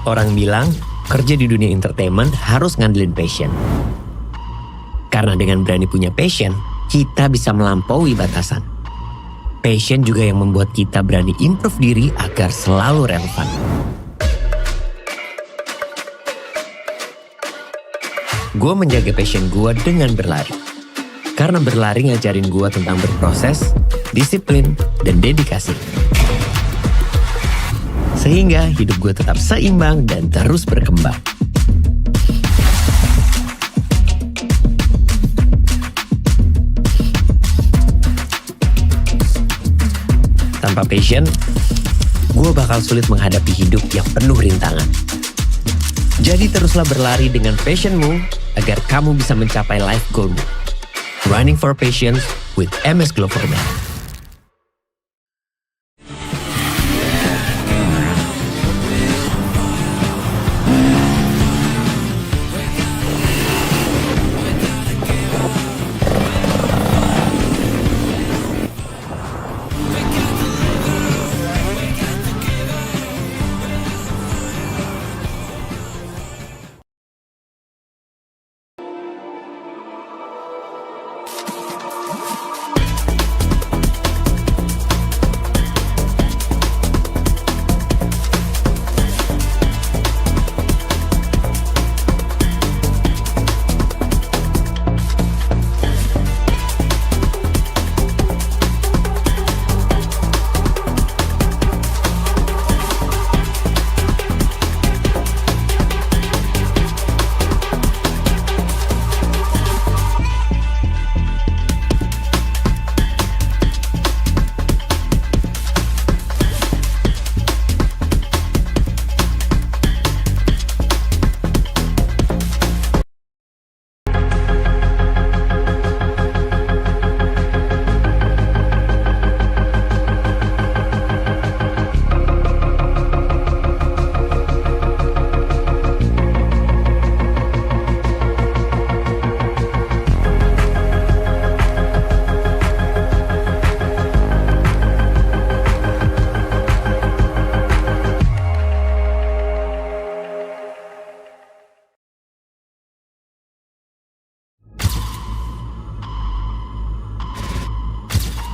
Orang bilang, kerja di dunia entertainment harus ngandelin passion. Karena dengan berani punya passion, kita bisa melampaui batasan. Passion juga yang membuat kita berani improve diri agar selalu relevan. Gue menjaga passion gue dengan berlari. Karena berlari ngajarin gue tentang berproses, disiplin, dan dedikasi. Sehingga hidup gue tetap seimbang dan terus berkembang. Tanpa passion, gue bakal sulit menghadapi hidup yang penuh rintangan. Jadi teruslah berlari dengan passionmu agar kamu bisa mencapai life goalmu. Running for Passion with MS Gloverman.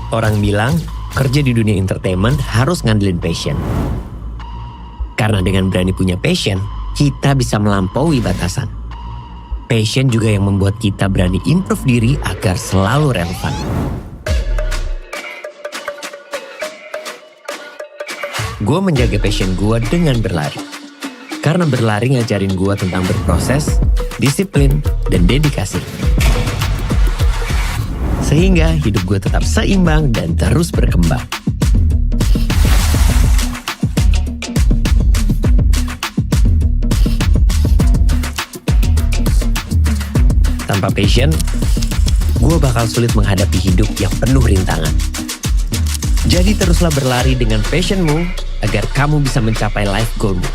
Orang bilang, kerja di dunia entertainment harus ngandelin passion. Karena dengan berani punya passion, kita bisa melampaui batasan. Passion juga yang membuat kita berani improve diri agar selalu relevan. Gue menjaga passion gue dengan berlari. Karena berlari ngajarin gue tentang berproses, disiplin, dan dedikasi. Sehingga hidup gue tetap seimbang dan terus berkembang. Tanpa passion, gue bakal sulit menghadapi hidup yang penuh rintangan. Jadi teruslah berlari dengan passionmu agar kamu bisa mencapai life goalmu.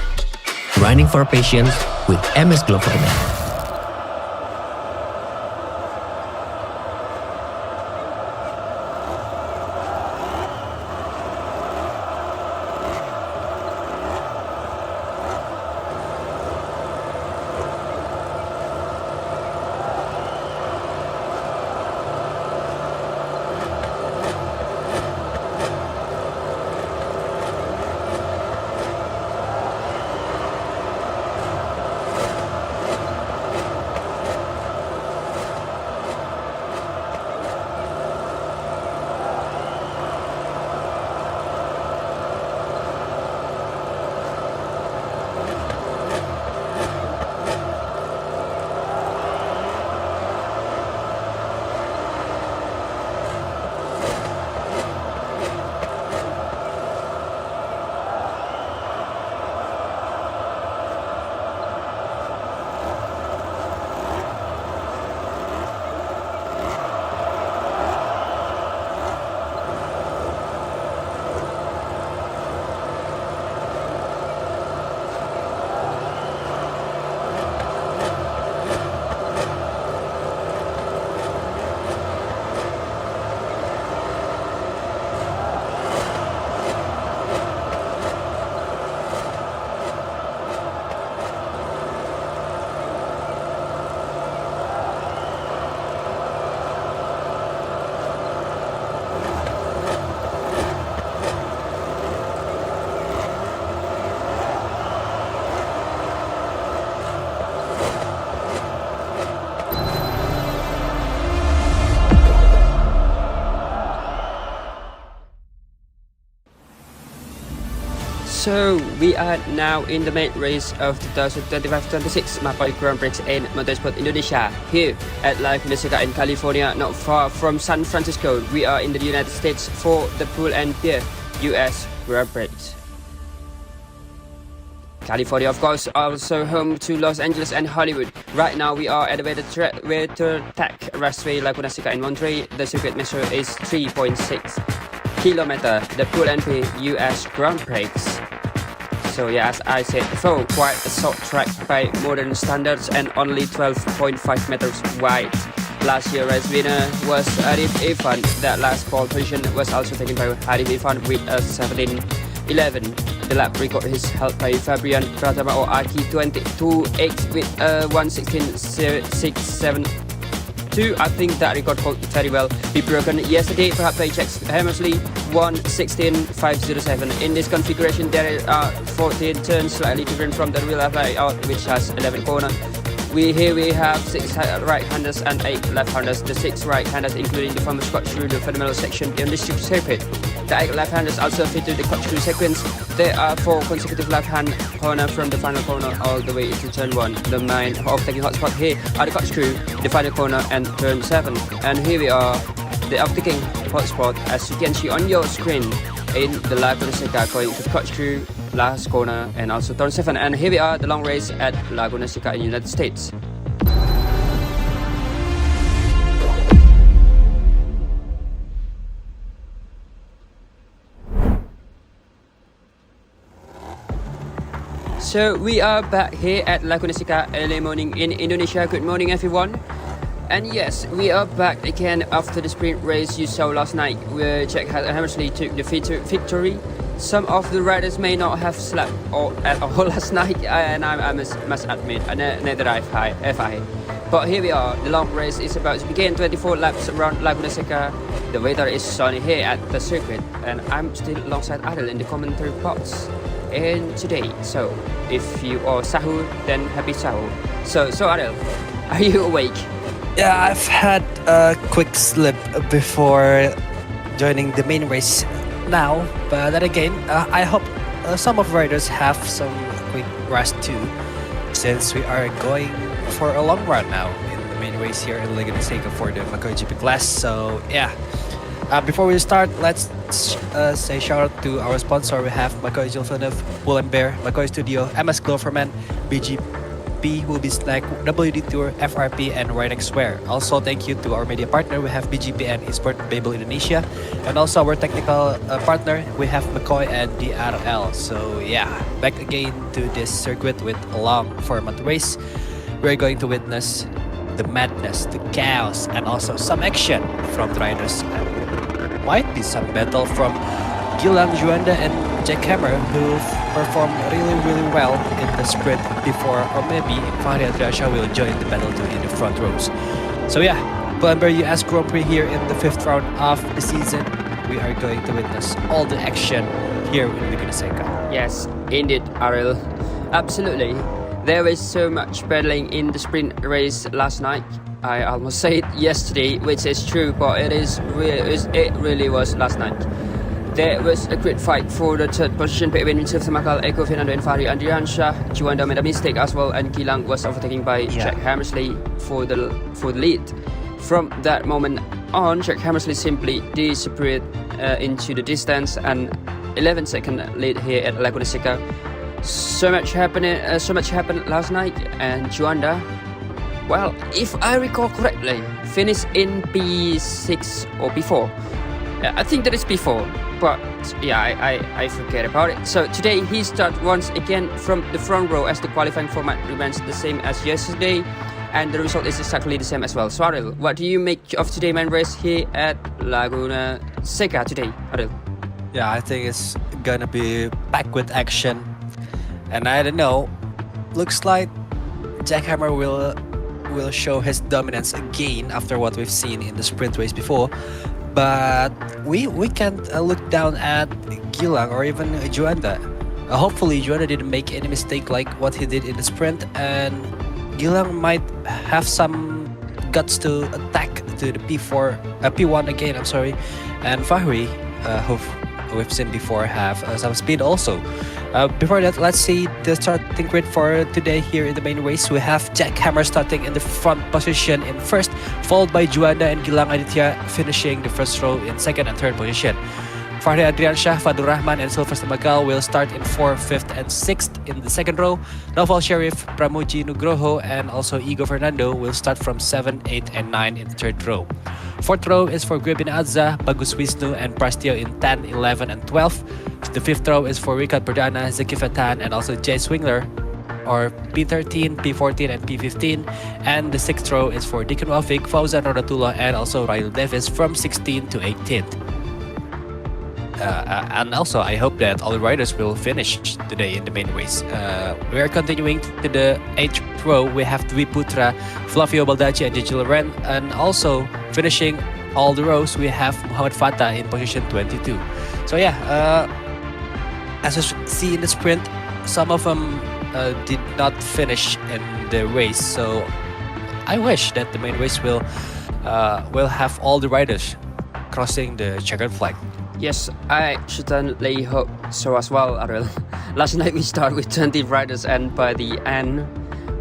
Running for Passion with MS Gloverman. So we are now in the main race of 2025-26 Macoi Grand Prix in Motorsport Indonesia, here at Laguna Seca in California, not far from San Francisco. We are in the United States for the Pull&Bear US Grand Prix. California, of course, also home to Los Angeles and Hollywood. Right now we are at the WeatherTech Raceway Laguna Seca in Monterey. The circuit measure is 3.6 kilometer, the Pull&Bear US Grand Prix. So yeah, as I said before, quite a short track by modern standards and only 12.5 meters wide. Last year race winner was Arif Irfan. That last pole position was also taken by Arif Irfan with a 17:11. The lap record is held by Fabian Pratama or Aki 22X with a 1:16.672. I think that record hold very well be broken yesterday, perhaps by Jack Hammersley 1:16.507. In this configuration there are 14 turns, slightly different from the real layout, which has 11 corners. Here we have 6 right-handers and 8 left-handers. The 6 right-handers including the former Scott through the fundamental section in this circuit. The 8 left-handers also fit to the corkscrew sequence. There are 4 consecutive left-hand corners from the final corner all the way into turn 1. The main overtaking hotspot here are the corkscrew, the final corner and turn 7. And here we are, the overtaking hotspot as you can see on your screen in the Laguna Seca, going to corkscrew, last corner and also turn 7. And here we are, the long race at Laguna Seca in the United States. So we are back here at Laguna Seca early morning in Indonesia. Good morning everyone. And yes, we are back again after the sprint race you saw last night where Jack Hammersley took the victory. Some of the riders may not have slept at all last night, and I must admit, neither have I. But here we are, the long race is about to begin, 24 laps around Laguna Seca. The weather is sunny here at the circuit, and I'm still alongside Adel in the commentary box. And today, so if you are sahur, then happy sahur. So Adel, are you awake? Yeah, I've had a quick sleep before joining the main race now, but then again, I hope some of riders have some quick rest too, since we are going for a long run now in the main race here in Laguna Seca for the MacoiGP class. So yeah, before we start, let's say shout out to our sponsor. We have Macoi Jillevilleneuve, Pull&Bear, Macoi Studio, MS Gloverman, BGP will be like WD Tour, FRP and Rynex Wear. Also thank you to our media partner. We have BGP and Esport Indonesia, and also our technical partner we have Macoi and DRL. So yeah, back again to this circuit with a long format race. We're going to witness the madness, the chaos, and also some action from the riders. And might be some battle from Gilang, Juanda and Jack Hammer, who performed really well in the sprint before, or maybe Fahri Andrasha will join the battle too in the front rows. So yeah, Pull&Bear US Grand Prix here in the 5th round of the season. We are going to witness all the action here in Laguna Seca. Yes, indeed, Ariel. Absolutely. There was so much battling in the sprint race last night. I almost said yesterday, which is true, but it really was last night. There was a great fight for the third position between Vincent Makal, Eko Fernando and Fahri Andrasha. Juanda made a mistake as well, and Gilang was overtaken by Jack Hammersley for the lead. From that moment on, Jack Hammersley simply disappeared into the distance, and 11-second lead here at Laguna Seca. So much happened last night, and Juanda, well, if I recall correctly, finished in P6 or P4. I think that is P4, but yeah, I forget about it. So today he starts once again from the front row as the qualifying format remains the same as yesterday, and the result is exactly the same as well. So Ariel, what do you make of today's main race here at Laguna Seca today, Ariel? Yeah, I think it's gonna be packed with action, and I don't know, looks like Jack Hammer will show his dominance again after what we've seen in the sprint race before. But we can't look down at Gilang or even Juanda. Hopefully Juanda didn't make any mistake like what he did in the sprint, and Gilang might have some guts to attack to the P1 again. I'm sorry, and Fahri, we've seen before have some speed also. Before that, let's see the starting grid for today here in the main race. We have Jack Hammer starting in the front position in first, followed by Juanda and Gilang Aditya finishing the first row in second and third position. Fahri Adriansyah, Fadur Rahman, and Sylvester Magal will start in 4th, 5th, and 6th in the second row. Noval Sharif, Pramuji Nugroho, and also Igo Fernando will start from 7, 8, and 9 in the third row. Fourth row is for Gwebin Adza, Bagus Wisnu, and Prastio in 10, 11, and 12. The fifth row is for Ricard Perdana, Zaki Fatan, and also Jay Swingler, or P13, P14, and P15. And the sixth row is for Deacon Wafik, Fauzan Rodatullah, and also Rail Davis from 16 to 18th. And also, I hope that all the riders will finish today in the main race. We are continuing to the 8th row. We have Dwi Putra, Flavio Baldacci, and Jejil Ren. And also, finishing all the rows, we have Muhammad Fatah in position 22. So yeah, as you see in the sprint, some of them did not finish in the race. So I wish that the main race will have all the riders crossing the checkered flag. Yes, I certainly hope so as well, Ariel. Last night we started with 20 riders and by the end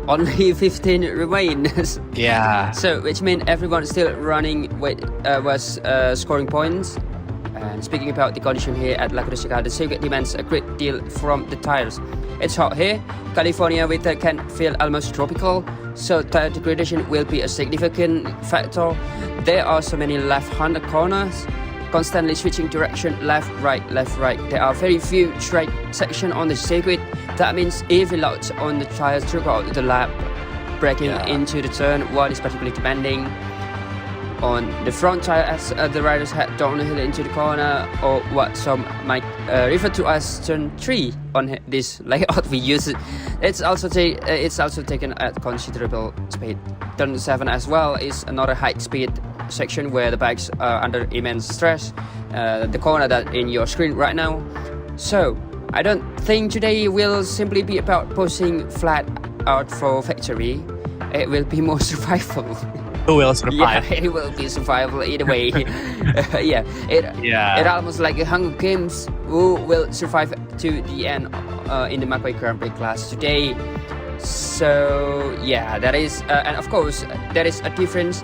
only 15 remain. Yeah. So which means everyone still running was scoring points. And speaking about the condition here at Laguna Seca, the circuit demands a great deal from the tires. It's hot here. California winter can feel almost tropical, so tire degradation will be a significant factor. There are so many left-hander corners, constantly switching direction, left, right, left, right. There are very few straight sections on the circuit. That means heavy loads on the tires throughout the lap. Braking into the turn, what is particularly demanding on the front tire as the riders head downhill into the corner, or what some might refer to as turn 3 on this layout we use. It's also taken at considerable speed. Turn 7 as well is another high speed section where the bikes are under immense stress, the corner that in your screen right now. So I don't think today will simply be about pushing flat out for victory. It will be more survival. Who will survive? Yeah, it will be survival either way. It almost like a Hunger Games. Who will survive to the end in the Macoi Grand Prix class today? So yeah, that is, and of course there is a difference.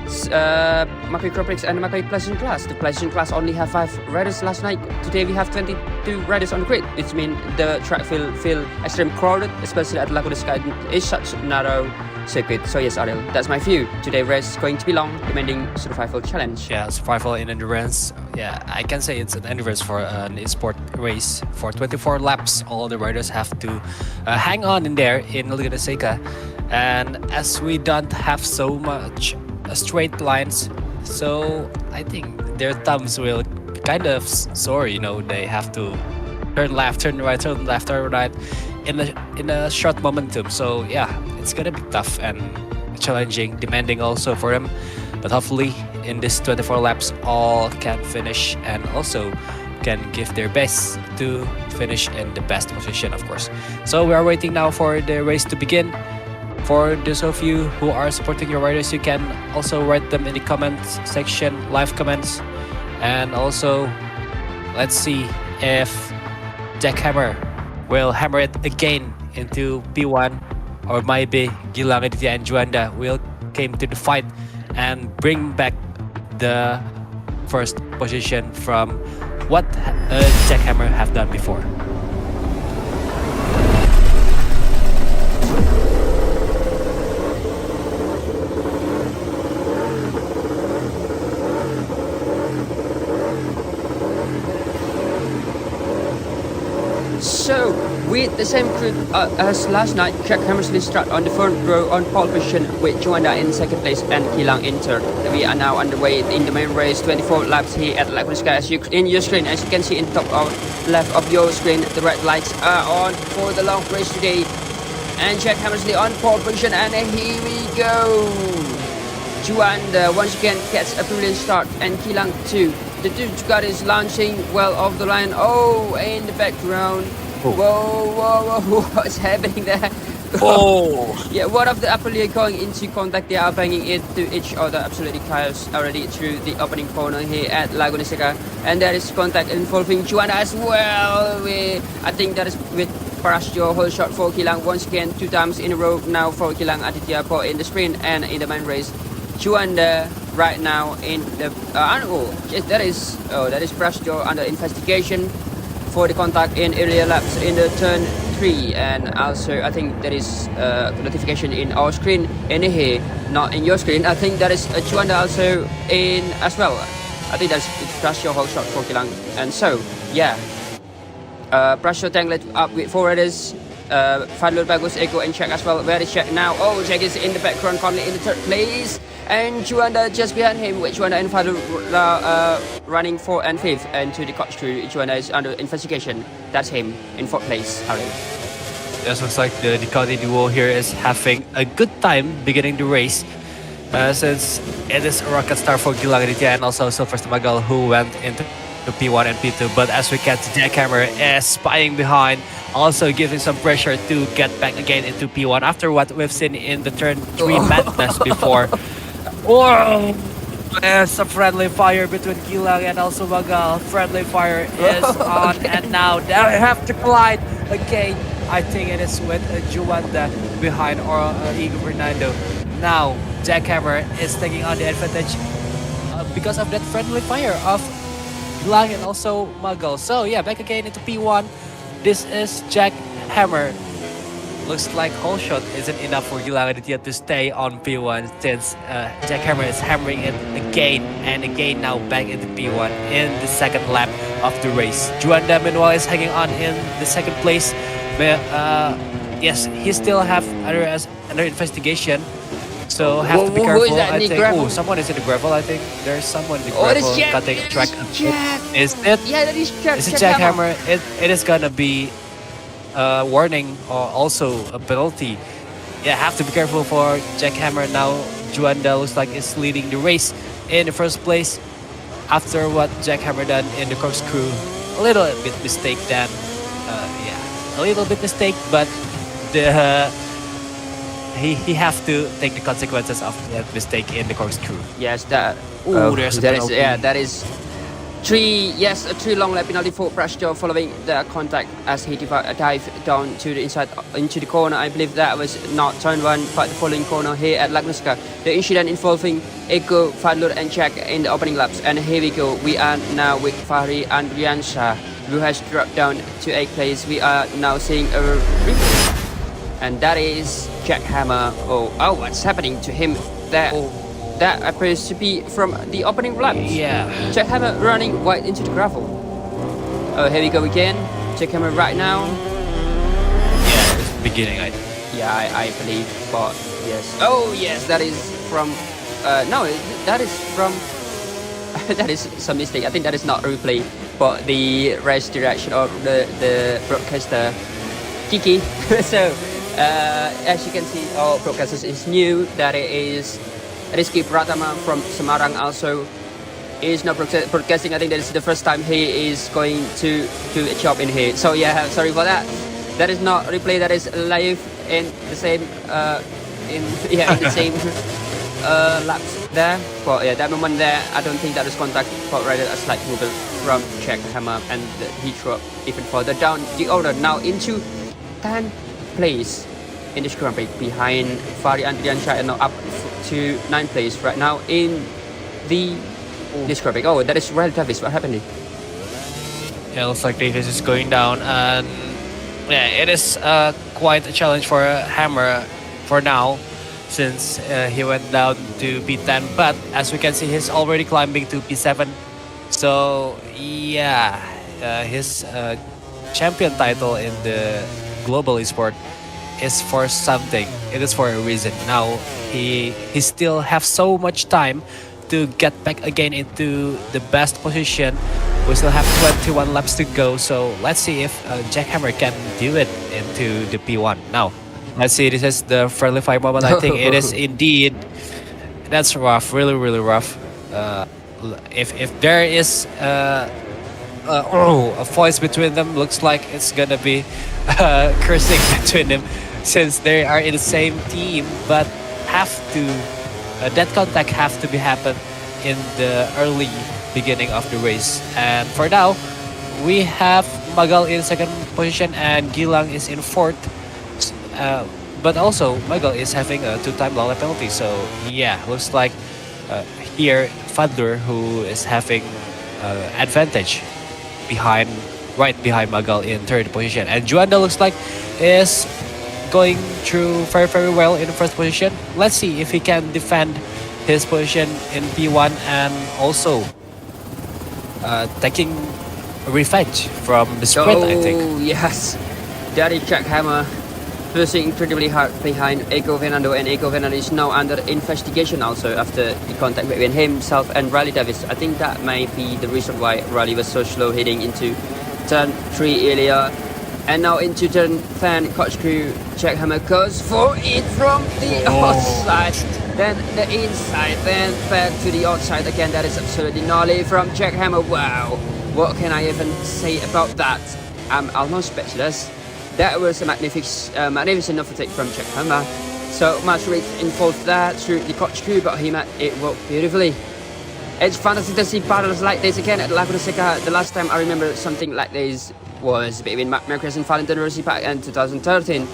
Macoi Grand Prix and Macoi Pleasant class. The Pleasant class only have 5 riders last night. Today we have 22 riders on the grid, which means the track will feel extremely crowded, especially at Laguna Seca. It's such a narrow circuit. So yes, Ariel, that's my view. Today's race is going to be long, demanding survival challenge. Yeah, survival in endurance. Yeah, I can say it's an endurance for an Esport race. For 24 laps, all the riders have to hang on in there in Laguna Seca. And as we don't have so much straight lines, so I think their thumbs will kind of sore. You know, they have to turn left, turn right, turn left, turn right in a short momentum. So yeah, it's gonna be tough and challenging, demanding also for them. But hopefully in this 24 laps, all can finish and also can give their best to finish in the best position, of course. So we are waiting now for the race to begin. For those of you who are supporting your riders, you can also write them in the comments section, live comments. And also, let's see if Jack Hammer will hammer it again into P1, or maybe Gilang Aditya and Juanda will came to the fight and bring back the first position from what Jack Hammer have done before. So, with the same group as last night, Jack Hammersley start on the front row on pole position with Juanda in second place and Gilang in third. We are now underway in the main race, 24 laps here at Laguna Seca. In your screen, as you can see in top left of your screen, the red lights are on for the long race today. And Jack Hammersley on pole position, and here we go. Juanda once again gets a brilliant start, and Gilang too. The Ducati is launching well off the line. Oh, in the background. Whoa, what's happening there? Oh, Yeah, one of the Aprilia going into contact. They are banging into each other. Absolutely chaos already through the opening corner here at Laguna Seca, and there is contact involving Juanda as well. I think that is with Fabrizio whole shot for Kilang once again, 2 times in a row now for Kilang Aditya Port in the sprint and in the main race. Juanda right now in the that is Fabrizio under investigation for the contact in earlier laps in the turn 3, and also I think there is notification in our screen in here, not in your screen. I think that is Juanda also in as well. I think that's Fabrizio whole shot for Kilang, and so yeah. Pressure tangled up with 4 riders. Fadlur bagus, Eko and Jack as well. Where is Jack now? Oh, Jack is in the background, currently in the 3rd place. And Juanda just behind him, with Juanda and Fadlur running 4th and 5th. And to the coach crew, Juanda is under investigation. That's him in 4th place, Harry. this looks like the Ducati duo here is having a good time beginning the race. Since it is a rocket start for Gilang Aditya and also Sylvester Magal, who went into the P1 and P2, but as we get Jackhammer is spying behind, also giving some pressure to get back again into P1 after what we've seen in the turn 3 madness before. Oh, there's a friendly fire between Gilang and also Magal. Friendly fire is on, and now they have to collide again. I think it is with Juanda behind or Igor Fernando. Now Jackhammer is taking on the advantage because of that friendly fire of Lang and also Magal. So yeah, back again into P1. This is Jackhammer. Looks like whole shot isn't enough for Gilang Aditya to stay on P1 since Jackhammer is hammering it again and again now back into P1 in the 2nd lap of the race. Juanda meanwhile is hanging on in the 2nd place. But, yes, he still have under investigation. So have to be careful. Who is that I in the think. gravel? Oh, someone is in the gravel. I think there's someone in the Oh, it is gravel Jack. cutting It track. is Jack. Is it? Yeah, that is Jack. It's a Jackhammer. It is gonna be a warning or also a penalty. Yeah, have to be careful for Jackhammer now. Juanda looks like is leading the race in the 1st place after what Jackhammer done in the corkscrew. A little bit mistake then. A little bit mistake, but the he have to take the consequences of that mistake in the corkscrew. Yes, that. There's a that is, penalty. yeah, that is 3. Yes, a 3 long lap penalty for Fabrizio following the contact as he dived down to the inside into the corner. I believe that was not turn 1, but the following corner here at Laguna Seca. The incident involving Eko, Fadlur and Jack in the opening laps. And here we go. We are now with Fahri Andriansha, who has dropped down to 8th place. We are now seeing a replay, and that is Jackhammer. Oh, what's happening to him there? That appears to be from the opening laps. Yeah. Jackhammer running right into the gravel. Oh, here we go again. Jackhammer right now. Yeah, it's beginning. I believe, but yes. Oh, yes, that is from. No, that is from. That is some mistake. I think that is not a replay, but the race direction or the broadcaster Kiki. So as you can see, our broadcaster is new. That it is Rizky Pratama from Semarang also is not broadcasting. I think that is the first time he is going to do a job in here. So yeah, sorry for that. That is not replay. That is live in the same in the same laps there. But yeah, that moment there, I don't think that is contact, but rather a slight movement from Jackhammer, and he dropped even further down the order. Now into 10th place in this Grand Prix behind Fahri Andriansha, and now up to 9th place right now in the this Grand Prix. Oh, that is Ryle Davis. What happened? Yeah, looks like Davis is going down, and yeah, it is quite a challenge for Hammer for now, since he went down to P10. But as we can see, he's already climbing to P7. So yeah, his champion title in the global esport is for something. It is for a reason. Now he still have so much time to get back again into the best position. We still have 21 laps to go, so let's see if Jackhammer can do it into the P1. Now, let's see, this is the friendly fire moment. I think it is indeed. That's rough, really, really rough. If there is a voice between them, looks like it's gonna be cursing between them. since they are in the same team, but have to that contact have to be happen in the early beginning of the race. And for now, we have Magal in second position and Gilang is in fourth. But also Magal is having a 2-time long lap penalty. So yeah, looks like here Fadler who is having advantage right behind Magal in third position. And Juanda looks like is going through very, very well in the first position. Let's see if he can defend his position in P1 and also taking revenge from the sprint, I think. Oh, yes. Daddy Jack Hammer pushing incredibly hard behind Eiko Fernando, and Eiko Fernando is now under investigation also after the contact between himself and Riley Davis. I think that may be the reason why Riley was so slow heading into turn 3 earlier. And now into turn 10, Coach Crew Jack Hammer goes for it from the outside, then the inside, then back to the outside again. That is absolutely gnarly from Jack Hammer. Wow, what can I even say about that? I'm almost speechless. That was a magnificent overtake from Jack Hammer. So much race involved there through the Coach Crew, but he met it worked beautifully. It's fantastic to see battles like this again at Laguna Seca. The last time I remember something like this was between Mark Marquez and Valentin Rossi back in 2013.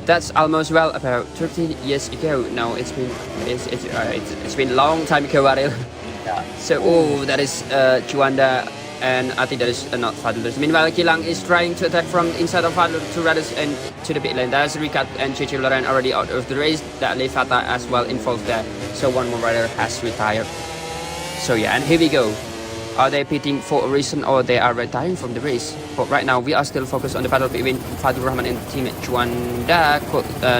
That's almost about 30 years ago. Now it's been a long time ago, Ariel. Yeah. So that is Juanda, and I think that is not Fadler. Meanwhile, Gilang is trying to attack from inside of Fadler to Radis and to the pit lane. There's Ricard and Chichi Loren already out of the race. That leaves Fata as well involved there. So one more rider has retired. So yeah, and here we go. Are they pitting for a reason or they are retiring from the race? But right now we are still focused on the battle between Fadul Rahman and teammate Juanda.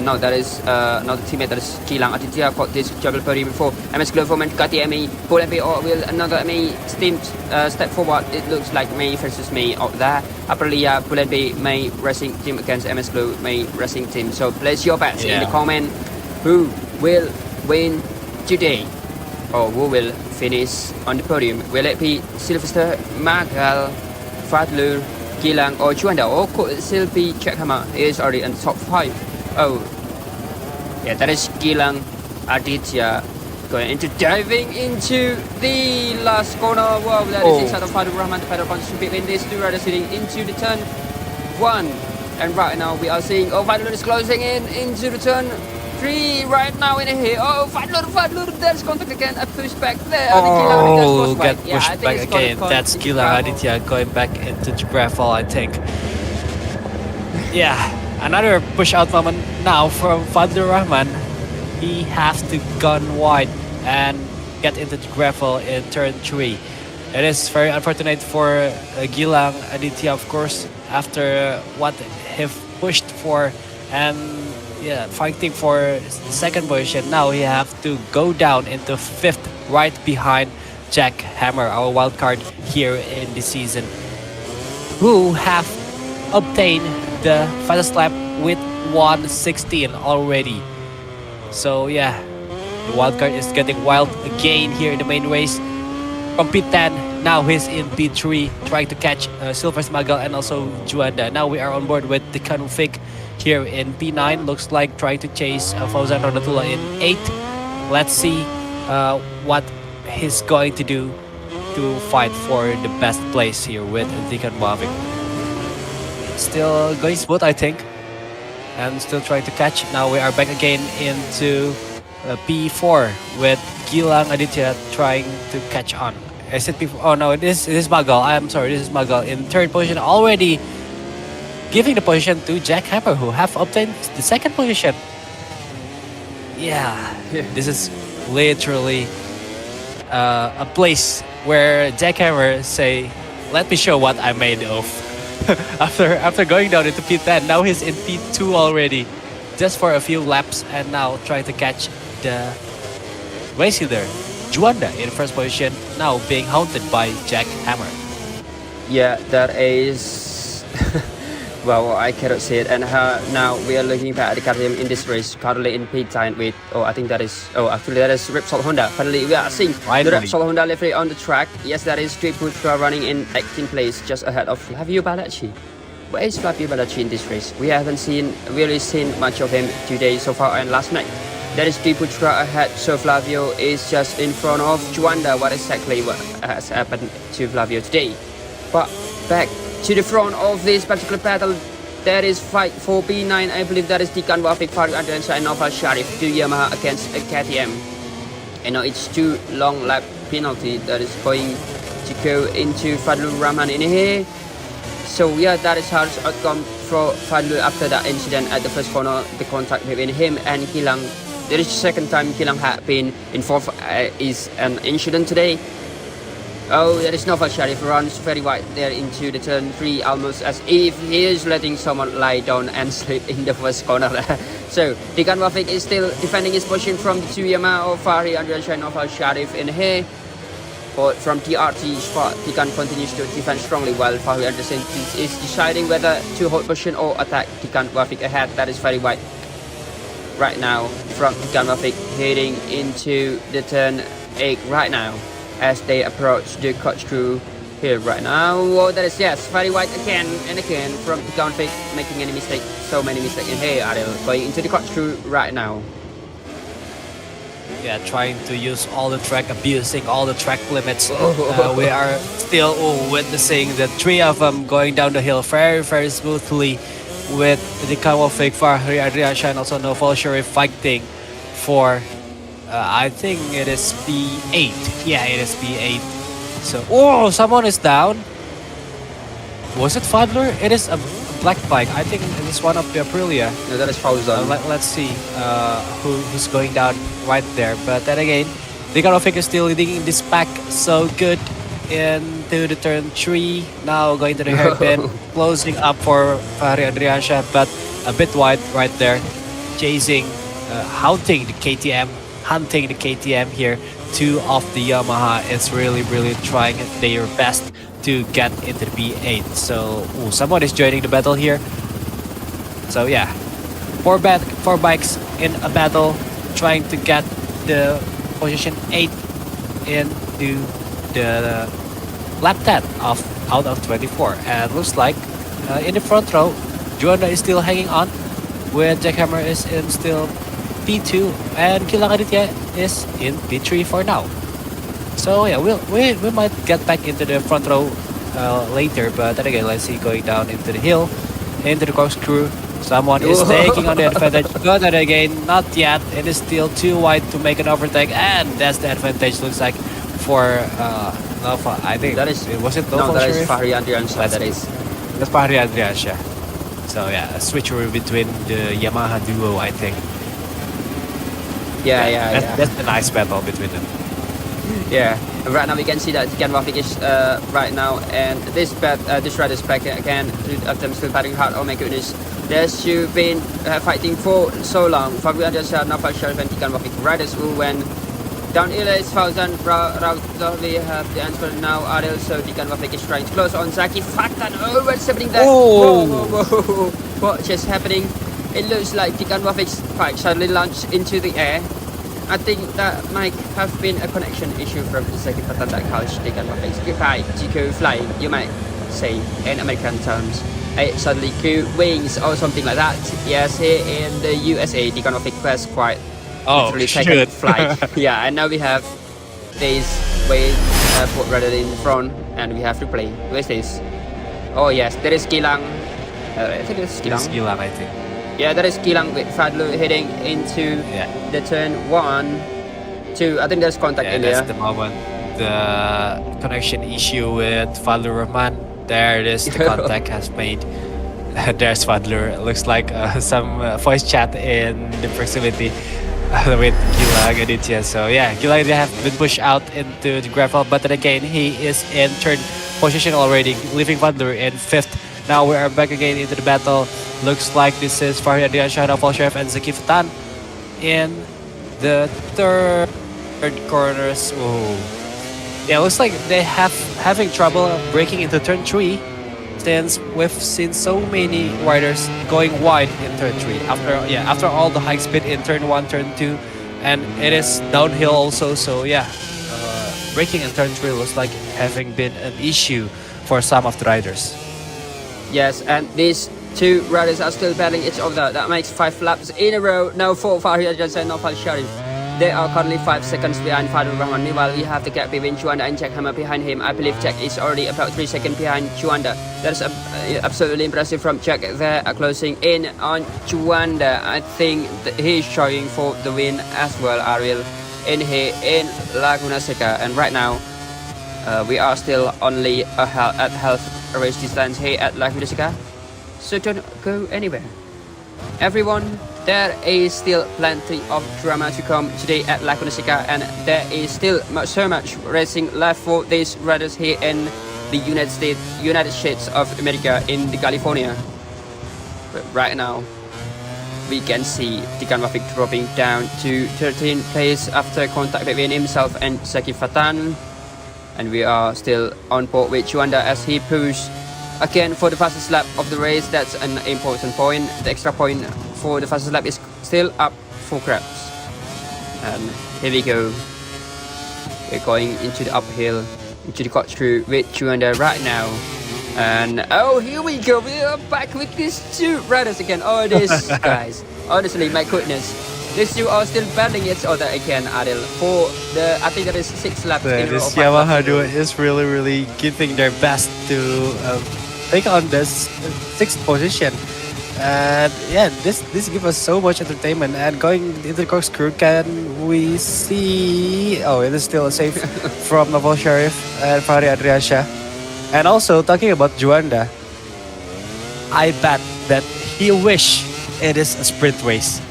No, that is not the teammate, that is Gilang Aditya. Caught this juggle podium before. MS Glovo Gati MEI, Pull&Bear, or will another MEI team step forward? It looks like MEI versus MEI out there. Aprilia, Pull&Bear, MEI Racing Team against MS Glovo, MEI Racing Team. So place your bets in the comment. Who will win today? Or who will finish on the podium? Will it be Sylvester, Magal, Fadlur, Gilang, or Juanda? Or could it still be Jack Hammer? He is already in the top 5. Oh, yeah, that is Gilang Aditya going diving into the last corner. Wow, that is inside of Fadul Rahman. The pedal punch between these two riders heading into the turn 1. And right now we are seeing, Fadlur is closing in into the turn 3 right now in here. Fadlur, there's contact again. A push back there. Get pushed back again. That's Gilang Aditya going back into the gravel, I think. Yeah, another push out moment now from Fadlur Rahman. He has to gun wide and get into the gravel in turn 3. It is very unfortunate for Gilang Aditya, of course, after what he pushed for and fighting for second position. Now he have to go down into 5th, right behind Jack Hammer, our wild card here in the season, who have obtained the fastest lap with 1:16 already. So yeah, the wild card is getting wild again here in the main race. From P10, now he's in P3, trying to catch Sylvester Magal and also Juanda. Now we are on board with the config here in P9. Looks like trying to chase Fauzan Ronatullah in 8th. Let's see what he's going to do to fight for the best place here with Deacon Mavic. Still going smooth, I think, and still trying to catch. Now we are back again into P4 with Gilang Aditya trying to catch on. I said P4. Oh no, it is Magal. I'm sorry, this is Magal in 3rd position already, giving the position to Jack Hammer, who have obtained the 2nd position. Yeah, this is literally a place where Jack Hammer say, "Let me show what I'm made of." after going down into P10, now he's in P2 already, just for a few laps, and now trying to catch the race leader Juanda in 1st position, now being haunted by Jack Hammer. Yeah, that is well, I cannot say it. And now we are looking back at the KTM in this race, currently in P10 with actually that is Repsol Honda. Finally we are seeing the Repsol Honda livery on the track. Yes, that is Street Food running in 18th place, just ahead of Flavio Balachi. Where is Flavio Bellacci in this race? We haven't really seen much of him today so far and last night. There is two Putra ahead, so Flavio is just in front of Juanda. What exactly has happened to Flavio today? But back to the front of this particular battle, there is fight for B9. I believe that is Tikan Wafik, Farid Adriansyah and Noval Sharif, two Yamaha against a KTM. And now it's two long lap penalty that is going to go into Fadlur Rahman in here. So yeah, that is harsh outcome for Fadlur after that incident at the first corner, the contact between him and Gilang. There is the second time Gilang had been involved is an incident today. Oh, there is Noval Sharif runs very wide there into the turn 3, almost as if he is letting someone lie down and sleep in the first corner. So Tikan Wafik is still defending his position from the two Yamaha of Farid Adriansyah and Noval Sharif in here. But from TRT spot, Tikan continues to defend strongly while Farid Adriansyah is deciding whether to hold position or attack Tikan Wafik ahead. That is very wide right now from Tikan Wafik heading into the turn 8 right now as they approach the corkscrew here right now. Oh, that is, yes, very wide again and again from Tikan Wafik, making any mistake, so many mistakes in here. Ariel going into the corkscrew right now. Yeah, trying to use all the track, abusing all the track limits. We are still witnessing the three of them going down the hill very smoothly, with the Wafik, Farid Adriansyah and also Noval Sharif fighting for I think it is P8. Yeah, it is P8. So, someone is down. Was it Fadler? It is a black bike. I think it is one of the Aprilia. No, that is Fauzan. Let's see who's going down right there. But then again, the Wafik is still leading in this pack. So good into the turn 3. Now going to the hairpin. Closing up for Farid Adriansyah, but a bit wide right there. Chasing, hunting the KTM here. Two of the Yamaha is really trying their best to get into the B8. So someone is joining the battle here. So yeah, four bikes in a battle, trying to get the position 8 into the lap 10 out of 24. And looks like in the front row, Juanda is still hanging on, with Jackhammer is in still P2 and Gilang Aditya is in P3 for now. So yeah, we might get back into the front row later, but then again, let's see, going down into the hill, into the corkscrew. Someone is taking on the advantage, but then again, not yet. It is still too wide to make an overtake, and that's the advantage, looks like, for Nova. I think that is, was it Nova? No, that is Farid Adriansyah. That's Farid Adriansyah. So yeah, a switcheroo between the Yamaha duo, I think. Yeah. That's a nice battle between them. Yeah, right now we can see that Tikan Wafik is right now, and this rider is back again. Two of them still fighting hard. Oh my goodness, there's you been fighting for so long. Fabrizio Adriansyah, Noval Sharif and Tikan Wafik riders who went downhill is Fauzan Raut. We have the answer now. Ariel, so Tikan Wafik is trying to close on Zaki Faktan. Oh, what's happening there? Whoa. What just happening? It looks like Tikan Wafik's bike suddenly launched into the air. I think that might have been a connection issue from Zaki Faktan that caused Tikan Wafik's bike to go flying, you might say in American terms. It suddenly grew wings or something like that. Yes, here in the USA, Tikan Wafik has quite literally taken flight. Yeah, and now we have this way put rather in front, and we have to play. Who is this? Oh yes, there is Gilang. I think it's Gilang. I think. Yeah, that is Gilang with Fadlu heading into the turn 1, 2. I think there's contact in there. That's the moment. The connection issue with Fadlu Rahman. There it is. The contact has made. There's Fadlu. Looks like some voice chat in the proximity with Gilang Aditya. So yeah, Gilang Aditya have been pushed out into the gravel, but then again, he is in third position already, leaving Fadlu in 5th. Now we are back again into the battle. Looks like this is Farid Adriansyah, Noval Sharif and Zaki Faktan in the third corners. Yeah, looks like they having trouble breaking into turn 3, since we've seen so many riders going wide in turn 3 after all the high speed in turn 1, turn 2, and it is downhill also. So yeah, breaking in turn 3 looks like having been an issue for some of the riders. Yes, and these two riders are still battling each other. That makes 5 laps in a row now for Fahri Adriansyah and Naufal Sharif. They are currently 5 seconds behind Fadlur Rahman. Meanwhile, we have the gap between Juanda and Jack Hammer behind him. I believe Jack is already about 3 seconds behind Juanda. That is absolutely impressive from Jack. They are closing in on Juanda. I think he is showing for the win as well, Ariel, in here in Laguna Seca. And right now, we are still only at half race distance here at Laguna Seca. So don't go anywhere. Everyone, there is still plenty of drama to come today at Laguna Seca, and there is still so much racing left for these riders here in the United States of America in California. But right now, we can see Tikan Wafik dropping down to 13th place after contact between himself and Zaki Fatan, and we are still on board with Juanda as he pushes again for the fastest lap of the race. That's an important point. The extra point for the fastest lap is still up for grabs. And here we go. We're going into the uphill, into the cut through with Juanda right now. And oh, here we go. We are back with these two riders again. Oh, these guys. Honestly, my goodness. These two are still battling each other again, Adil. For the, I think there is 6 laps in a row. This Yamaha duo is really giving their best to take on this 6th position. And yeah, this gives us so much entertainment. And going into the corkscrew, can we see? Oh, it is still a safe from Naufal Sharif and Fahri Adriansyah. And also talking about Juanda, I bet that he wish it is a sprint race.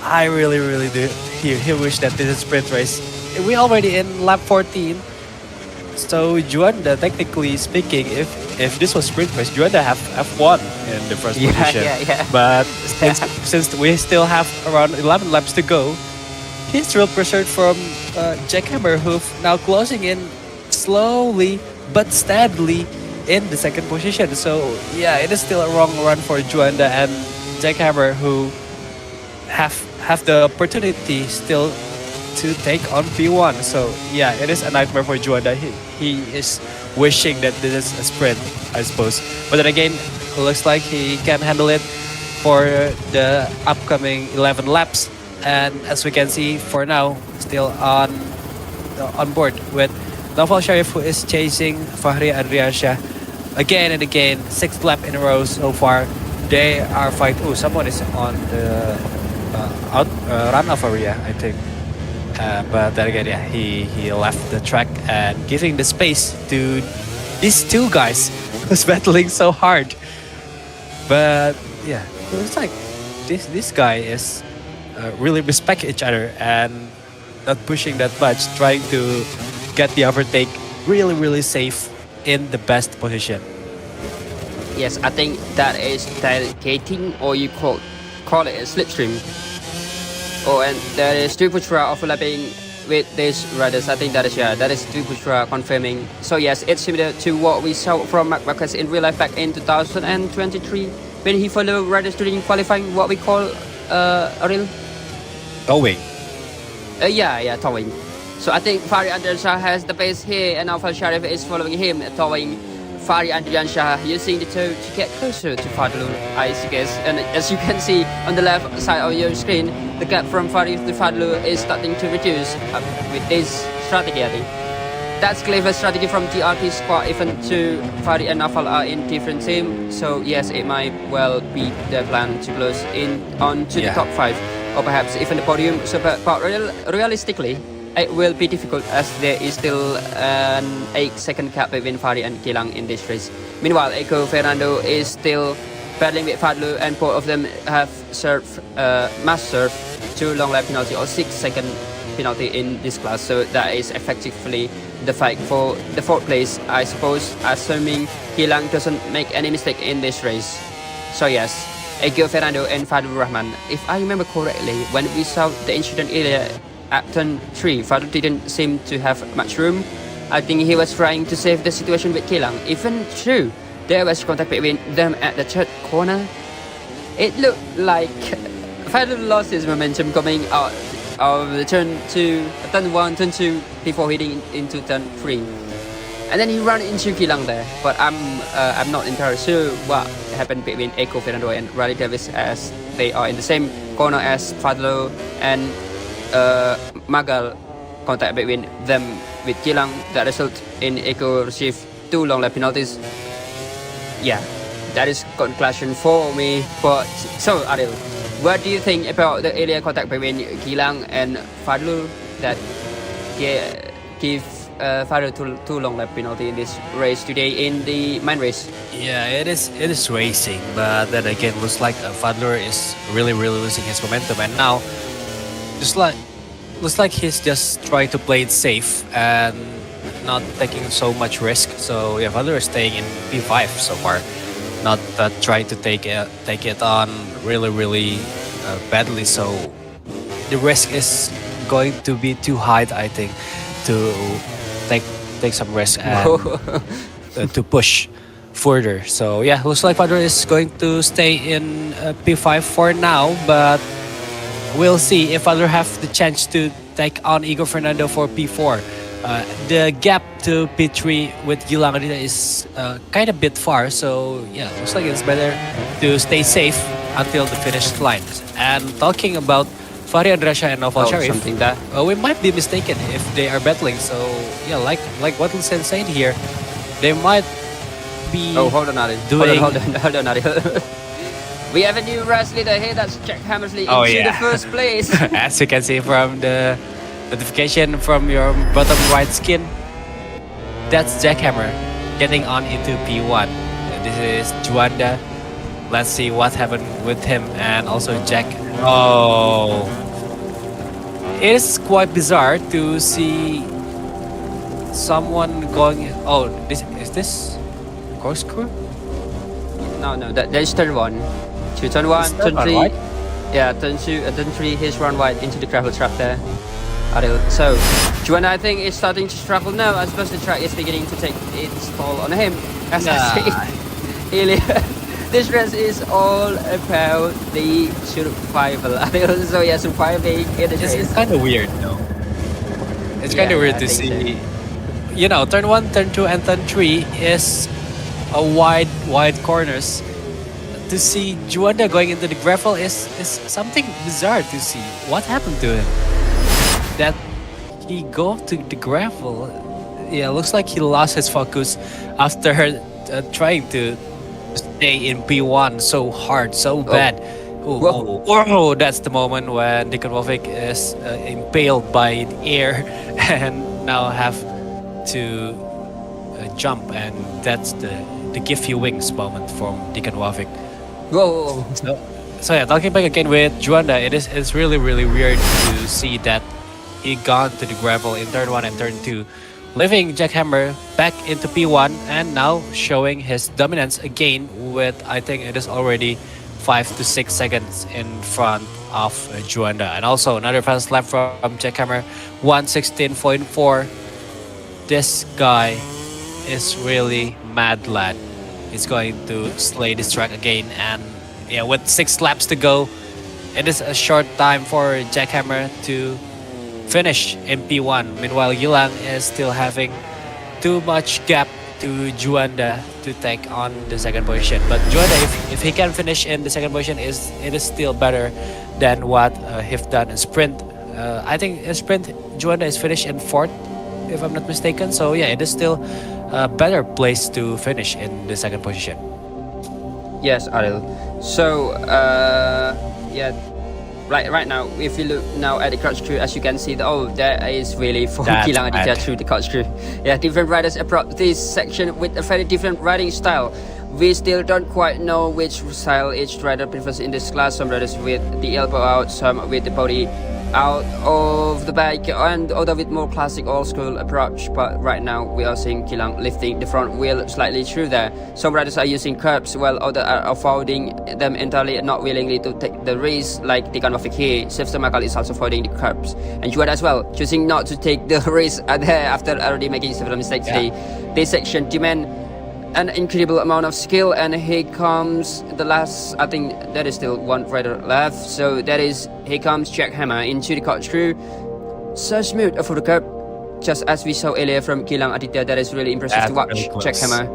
I really do. He wish that this is a sprint race. We already in lap 14. So Juanda, technically speaking, if this was sprint race, Juanda have won in the first position. Yeah. But since we still have around 11 laps to go, he's real pressured from Jack Hammer, who's now closing in slowly but steadily in the 2nd position. So yeah, it is still a wrong run for Juanda and Jack Hammer, who have the opportunity still to take on P1. So yeah, it is a nightmare for Juanda. He is wishing that this is a sprint, I suppose. But then again, it looks like he can handle it for the upcoming 11 laps. And as we can see, for now, still on board with Naufal Sharif, who is chasing Fahri Adriansyah again and again. 6th lap in a row so far. They are fighting. Oh, someone is on the runoff area, I think. But then again, yeah, he left the track and giving the space to these two guys who's battling so hard. But yeah, it looks like this guy is really respect each other and not pushing that much, trying to get the overtake really safe in the best position. Yes, I think that is tailgating, or you call it a slipstream. Oh, and there is Triputra overlapping with these riders. I think that is Triputra confirming. So yes, it's similar to what we saw from Marc Marquez in real life back in 2023 when he followed riders during qualifying, what we call a real Towing. Towing. So I think Fahri Adriansyah has the pace here, and Naufal Sharif is following him, towing Fahri Adriansyah, using the toe to get closer to Fadlur, I guess. And as you can see on the left side of your screen, the gap from Fahri to Fadlur is starting to reduce with this strategy, I think. That's clever strategy from TRT squad, even to Fahri and Naufal are in different teams. So yes, it might well be their plan to close in onto the top 5, or perhaps even the podium. So, but realistically, it will be difficult as there is still an 8-second gap between Fahri and Gilang in this race. Meanwhile, Eko Fernando is still battling with Fadlur, and both of them have must serve 2 long lap penalty or 6-second penalty in this class. So that is effectively the fight for the 4th place, I suppose, assuming Gilang doesn't make any mistake in this race. So yes, Eko Fernando and Fadlur Rahman. If I remember correctly, when we saw the incident earlier at turn 3, Fadlur didn't seem to have much room. I think he was trying to save the situation with Gilang. Even though there was contact between them at the 3rd corner, it looked like Fadlur lost his momentum coming out of the turn 1, turn 2 before heading into turn 3. and then he ran into Gilang there. But I'm not entirely sure what happened between Eco Fernando and Riley Davis, as they are in the same corner as Fadlo and Magal. Contact between them with Gilang that result in Eco receive 2 long lap penalties. Yeah, that is conclusion for me. But so Adil, what do you think about the earlier contact between Gilang and Fadlu that give Fadlu 2 long lap penalty in this race today in the main race? Yeah, it is racing, but then again, looks like Fadler is really losing his momentum, and now looks like he's just trying to play it safe and not taking so much risk. So yeah, Fadler is staying in P5 so far, not trying to take it on really badly. So the risk is going to be too high, I think, to take some risk and to push further. So yeah, looks like Fadler is going to stay in P5 for now, but we'll see if Fadler have the chance to take on Igor Fernando for P4. The gap to P3 with Gilang is kind of bit far, so yeah, looks like it's better to stay safe until the finish line. And talking about Fahri Andrasha and Noval Sharif, we might be mistaken if they are battling. So yeah, like what Lucien said here, they might be. Oh, hold on, Ari. Hold on, Ari. We have a new race leader here. That's Jack Hammersley into the first place. As you can see from the notification from your bottom right skin, that's Jack Hammer getting on into P1. This is Juanda. Let's see what happened with him and also Jack. Oh, it is quite bizarre to see someone going. Oh, is this corkscrew? No, that is turn 1. To turn 1, turn 3. Right? Yeah, turn 2 and turn 3. He's run wide into the gravel trap there. So, Juanda, I think, is starting to struggle now. I suppose the track is beginning to take its toll on him. As I said earlier, this race is all about the survival. So yeah, surviving in the race. It's kind of weird, though. It's kind of weird to see. So. You know, turn 1, turn 2, and turn 3 is a wide corners. To see Juanda going into the gravel is something bizarre to see. What happened to him? That he go to the gravel. Yeah, looks like he lost his focus after trying to stay in P1 so hard, so bad. Oh, that's the moment when Deacon Wolfik is impaled by the air and now have to jump, and that's the give you wings moment from Deacon Wolfik. Whoa. So yeah, talking back again with Juanda, it's really weird to see that he gone to the gravel in turn 1 and turn 2, leaving Jack Hammer back into P1 and now showing his dominance again with, I think it is already 5 to 6 seconds in front of Juanda. And also another fast lap from Jack Hammer, 1:16.4. This guy is really mad lad. He's going to slay this track again, and yeah, with 6 laps to go, it is a short time for Jack Hammer to finish in P1. Meanwhile, Gilang is still having too much gap to Juanda to take on the second position. But Juanda, if he can finish in the second position, it is still better than what he've done in sprint. I think in sprint, Juanda is finished in 4th, if I'm not mistaken. So yeah, it is still a better place to finish in the second position. Yes, Aril. So yeah, right now, if you look now at the crutch crew, as you can see, there is really 4 Gilang Aditya through the crutch crew. Yeah, different riders approach this section with a very different riding style. We still don't quite know which style each rider prefers in this class. Some riders with the elbow out, some with the body out of the bike, and other with more classic old school approach. But right now we are seeing Gilang lifting the front wheel slightly through there. Some riders are using curbs while others are avoiding them entirely and not willingly to take the race, like Deacon Wolfik here. Sefster Makal is also avoiding the curbs, and Juanda as well, choosing not to take the race there after already making several mistakes today. This section demand an incredible amount of skill, and here comes the last, I think that is still one rider left, so that is, here comes Jack Hammer into the crutch crew. So smooth for the curb, just as we saw earlier from Gilang Aditya, that is really impressive to watch. Really close. Jackhammer,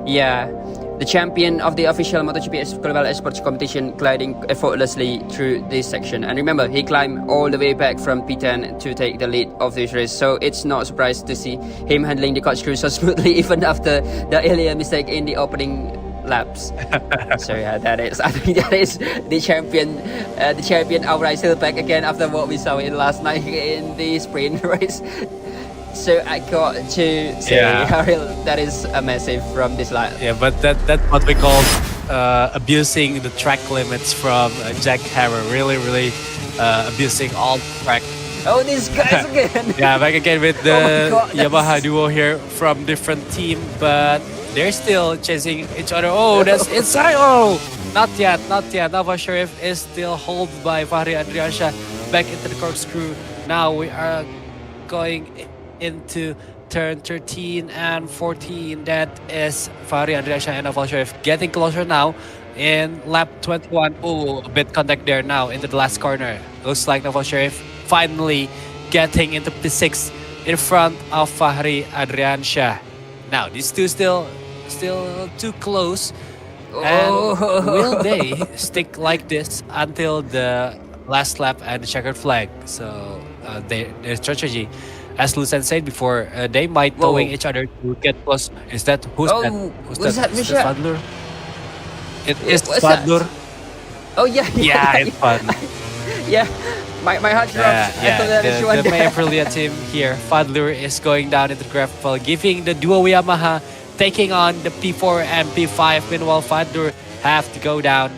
yeah, the champion of the official MotoGP Global Esports competition, gliding effortlessly through this section. And remember, he climbed all the way back from P10 to take the lead of this race, so it's not surprised to see him handling the corkscrew so smoothly even after the earlier mistake in the opening laps. So yeah, I think that is the champion outright still back again after what we saw in last night in the sprint race. So I got to say, Ariel, that is a massive from this line. Yeah, but that's what we call abusing the track limits from Jackhammer. Really abusing all track. Oh, these guys again. Yeah, back again with the God, Yamaha duo here from different team, but they're still chasing each other. Oh, that's inside. Oh, not yet. Nova Sharif is still held by Fahri Andriansha back into the corkscrew. Now we are going into turn 13 and 14. That is Fahri Andriansha and Nova Sharif getting closer now in lap 21. Oh, a bit contact there now into the last corner. Looks like Nova Sharif finally getting into P6 in front of Fahri Andriansha. Now these two still too close, and will they stick like this until the last lap and the checkered flag? So their strategy, as Lucen said before, they might towing each other to get close. Is that who's that? Who's that? Is that Fadlur? It is What's Fadlur. Oh yeah, It's fun. Yeah, my heart drops. The MEI Aprilia team here, Fadlur is going down into the gravel, giving the duo Yamaha taking on the P4 and P5. Meanwhile, Fadlur have to go down.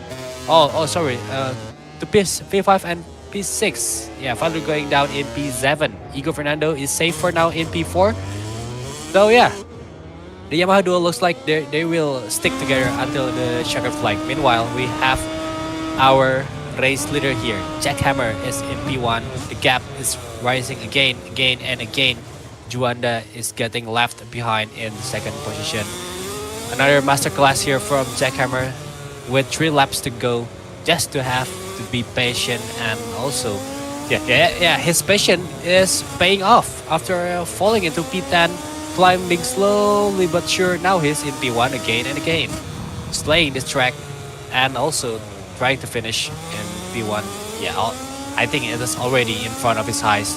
To P5 and P6. Yeah, Fadlur going down in P7. Igor Fernando is safe for now in P4. So yeah, the Yamaha duo looks like they will stick together until the checkered flag. Meanwhile, we have our race leader here. Jackhammer is in P1. The gap is rising again and again. Juanda is getting left behind in second position. Another masterclass here from Jackhammer with 3 laps to go, just to have to be patient, and also his patience is paying off after falling into P10, climbing slowly but sure. Now he's in P1 again and again, slaying this track and also trying to finish in P1. I think it is already in front of his eyes.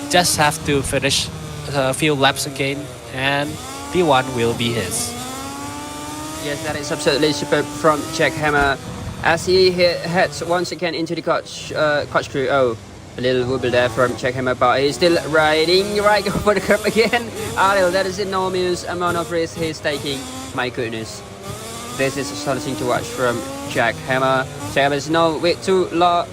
Just have to finish a few laps again and P1 will be his. Yes, that is absolutely superb from Jackhammer as he heads once again into the corkscrew. Oh, a little wobble there from Jackhammer, but he's still riding right over the curb again. Ariel, that is enormous amount of risk he's taking. My goodness, this is astonishing to watch from Jackhammer. Jackhammer is now with 2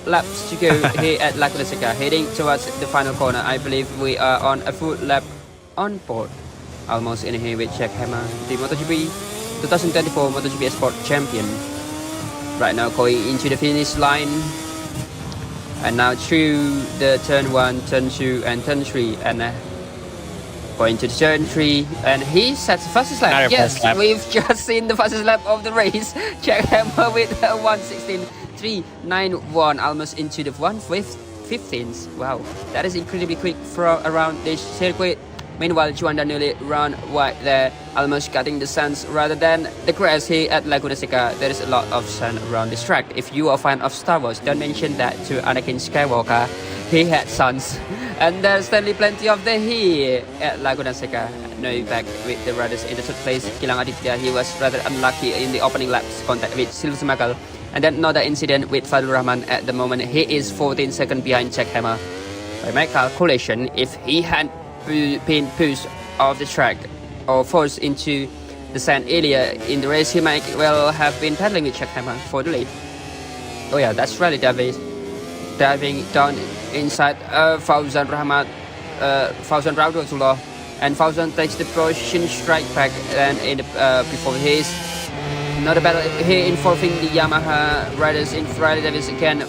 laps to go here at Laguna Seca, heading towards the final corner. I believe we are on a full lap on board, almost in here with Jackhammer, the MotoGP 2024 MotoGP Esport champion. Right now going into the finish line, and now through the turn 1, turn 2 and turn 3, and going to the turn 3, and he sets the fastest lap. Yes, we've just seen the fastest lap of the race. Jackhammer with 1:16.391, almost into the 1:15. Wow, that is incredibly quick from around this circuit. Meanwhile, Juanda nearly ran wide there, almost cutting the sands rather than the grass here at Laguna Seca. There is a lot of sand around this track. If you are a fan of Star Wars, don't mention that to Anakin Skywalker. He had sons. And there's certainly plenty of them here at Laguna Seca. No back with the riders in the third place. Gilang Aditya, he was rather unlucky in the opening laps contact with Silvus Magal. And then another incident with Fadlur Rahman. At the moment, he is 14 seconds behind Jackhammer. By my calculation, if he had been pushed off the track or forced into the sand earlier in the race, he might well have been paddling with Jackhammer for the lead. Oh yeah, that's really diving down inside Fauzan Raudullah, and Fauzan takes the position straight back, and in the, before his not a battle here involving the Yamaha riders in Friday Davis again.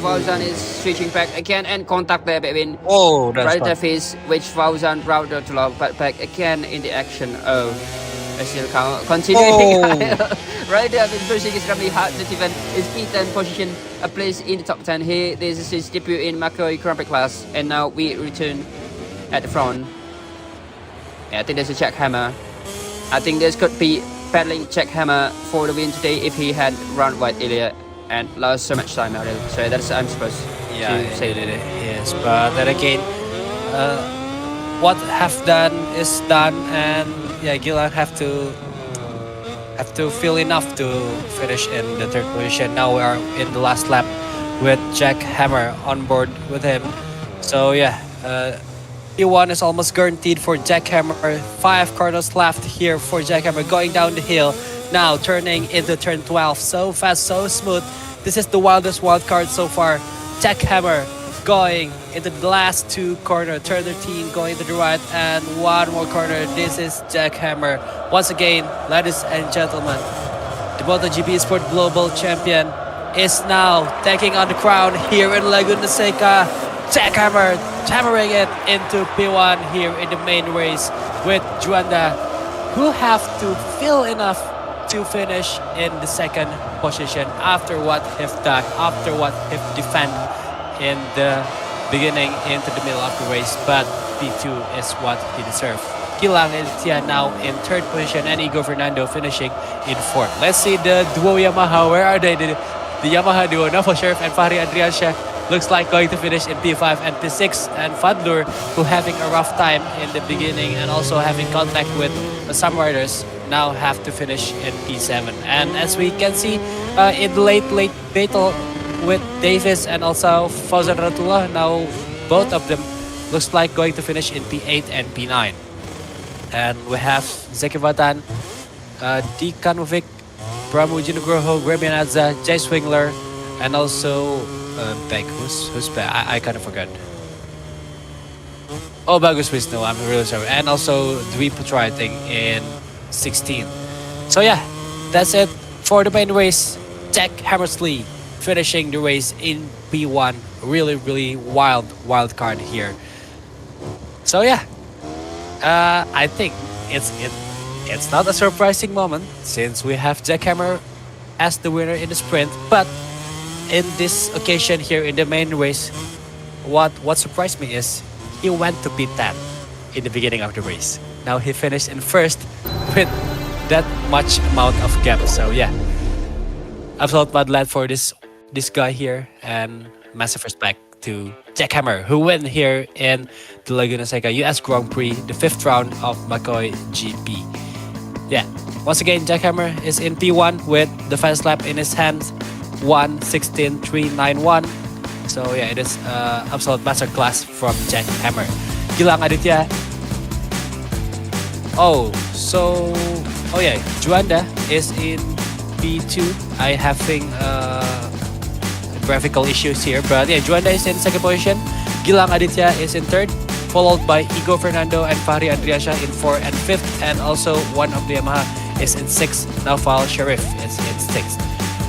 Fauzan is switching back again, and contact there between Friday Davis, which Fauzan Raudullah, but back again in the action. Oh, Still continuing. Oh. Right up in pushing is going to be hard to defend his P10 position, a place in the top 10 here. This is his debut in Macoi Grand Prix class, and now we return at the front. Yeah, I think there's a jackhammer. I think this could be battling jackhammer for the win today if he had run wide earlier and lost so much time, Ariel. So that's I'm supposed to say. Yes, but then again, what have done is done, and yeah, Gilang have to feel enough to finish in the third position. Now we are in the last lap with Jack Hammer on board with him. So yeah, P1 is almost guaranteed for Jack Hammer. 5 corners left here for Jack Hammer going down the hill. Now turning into turn 12. So fast, so smooth. This is the wildest wild card so far. Jack Hammer going into the last 2 corner. Turn 13 going to the right and 1 more corner. This is Jack Hammer. Once again, ladies and gentlemen, the MotoGP Esport Global Champion is now taking on the crown here in Laguna Seca. Jack Hammer hammering it into P1 here in the main race with Juanda, who have to feel enough to finish in the second position after what he've done, after what he've defended in the beginning into the middle of the race. But P2 is what he deserves. Gilang is now in third position and Igor Fernando finishing in fourth. Let's see the duo Yamaha. Where are they? The Yamaha duo, Novo Sheriff and Fahri Andriansyah, looks like going to finish in P5 and P6. And Fadlur, who having a rough time in the beginning and also having contact with some riders, now have to finish in P7. And as we can see in the late battle with Davis and also Fauzan Ratullah, now both of them looks like going to finish in P8 and P9. And we have Zeki Vatan, Dikanovic, Pramuji Nugroho, Grebianadza, Jay Swingler, and also Beck. Who's Beck? I kind of forgot. Oh, Bagus Wisnu, I'm really sorry. And also Dwi Putra, I think, in 16. So yeah, that's it for the main race. Jack Hammersley finishing the race in P1. Really wild card here. So yeah, I think it's not a surprising moment since we have Jack Hammer as the winner in the sprint. But in this occasion here in the main race, what surprised me is he went to P10 in the beginning of the race. Now he finished in first with that much amount of gap. So yeah, absolute bad lad for this guy here, and massive respect to Jack Hammer, who won here in the Laguna Seca US Grand Prix, the 5th round of Macoi GP. Yeah, once again, Jack Hammer is in P1 with the fast lap in his hands, 1:16.391. So yeah, it is absolute masterclass from Jack Hammer. Gilang Aditya. Juanda is in P2. I having graphical issues here, but yeah, Juanda is in second position. Gilang Aditya is in third, followed by Igor Fernando and Fahri Andriansyah in 4th and 5th, and also one of the Yamaha is in 6th. Naufal Sharif is in 6th.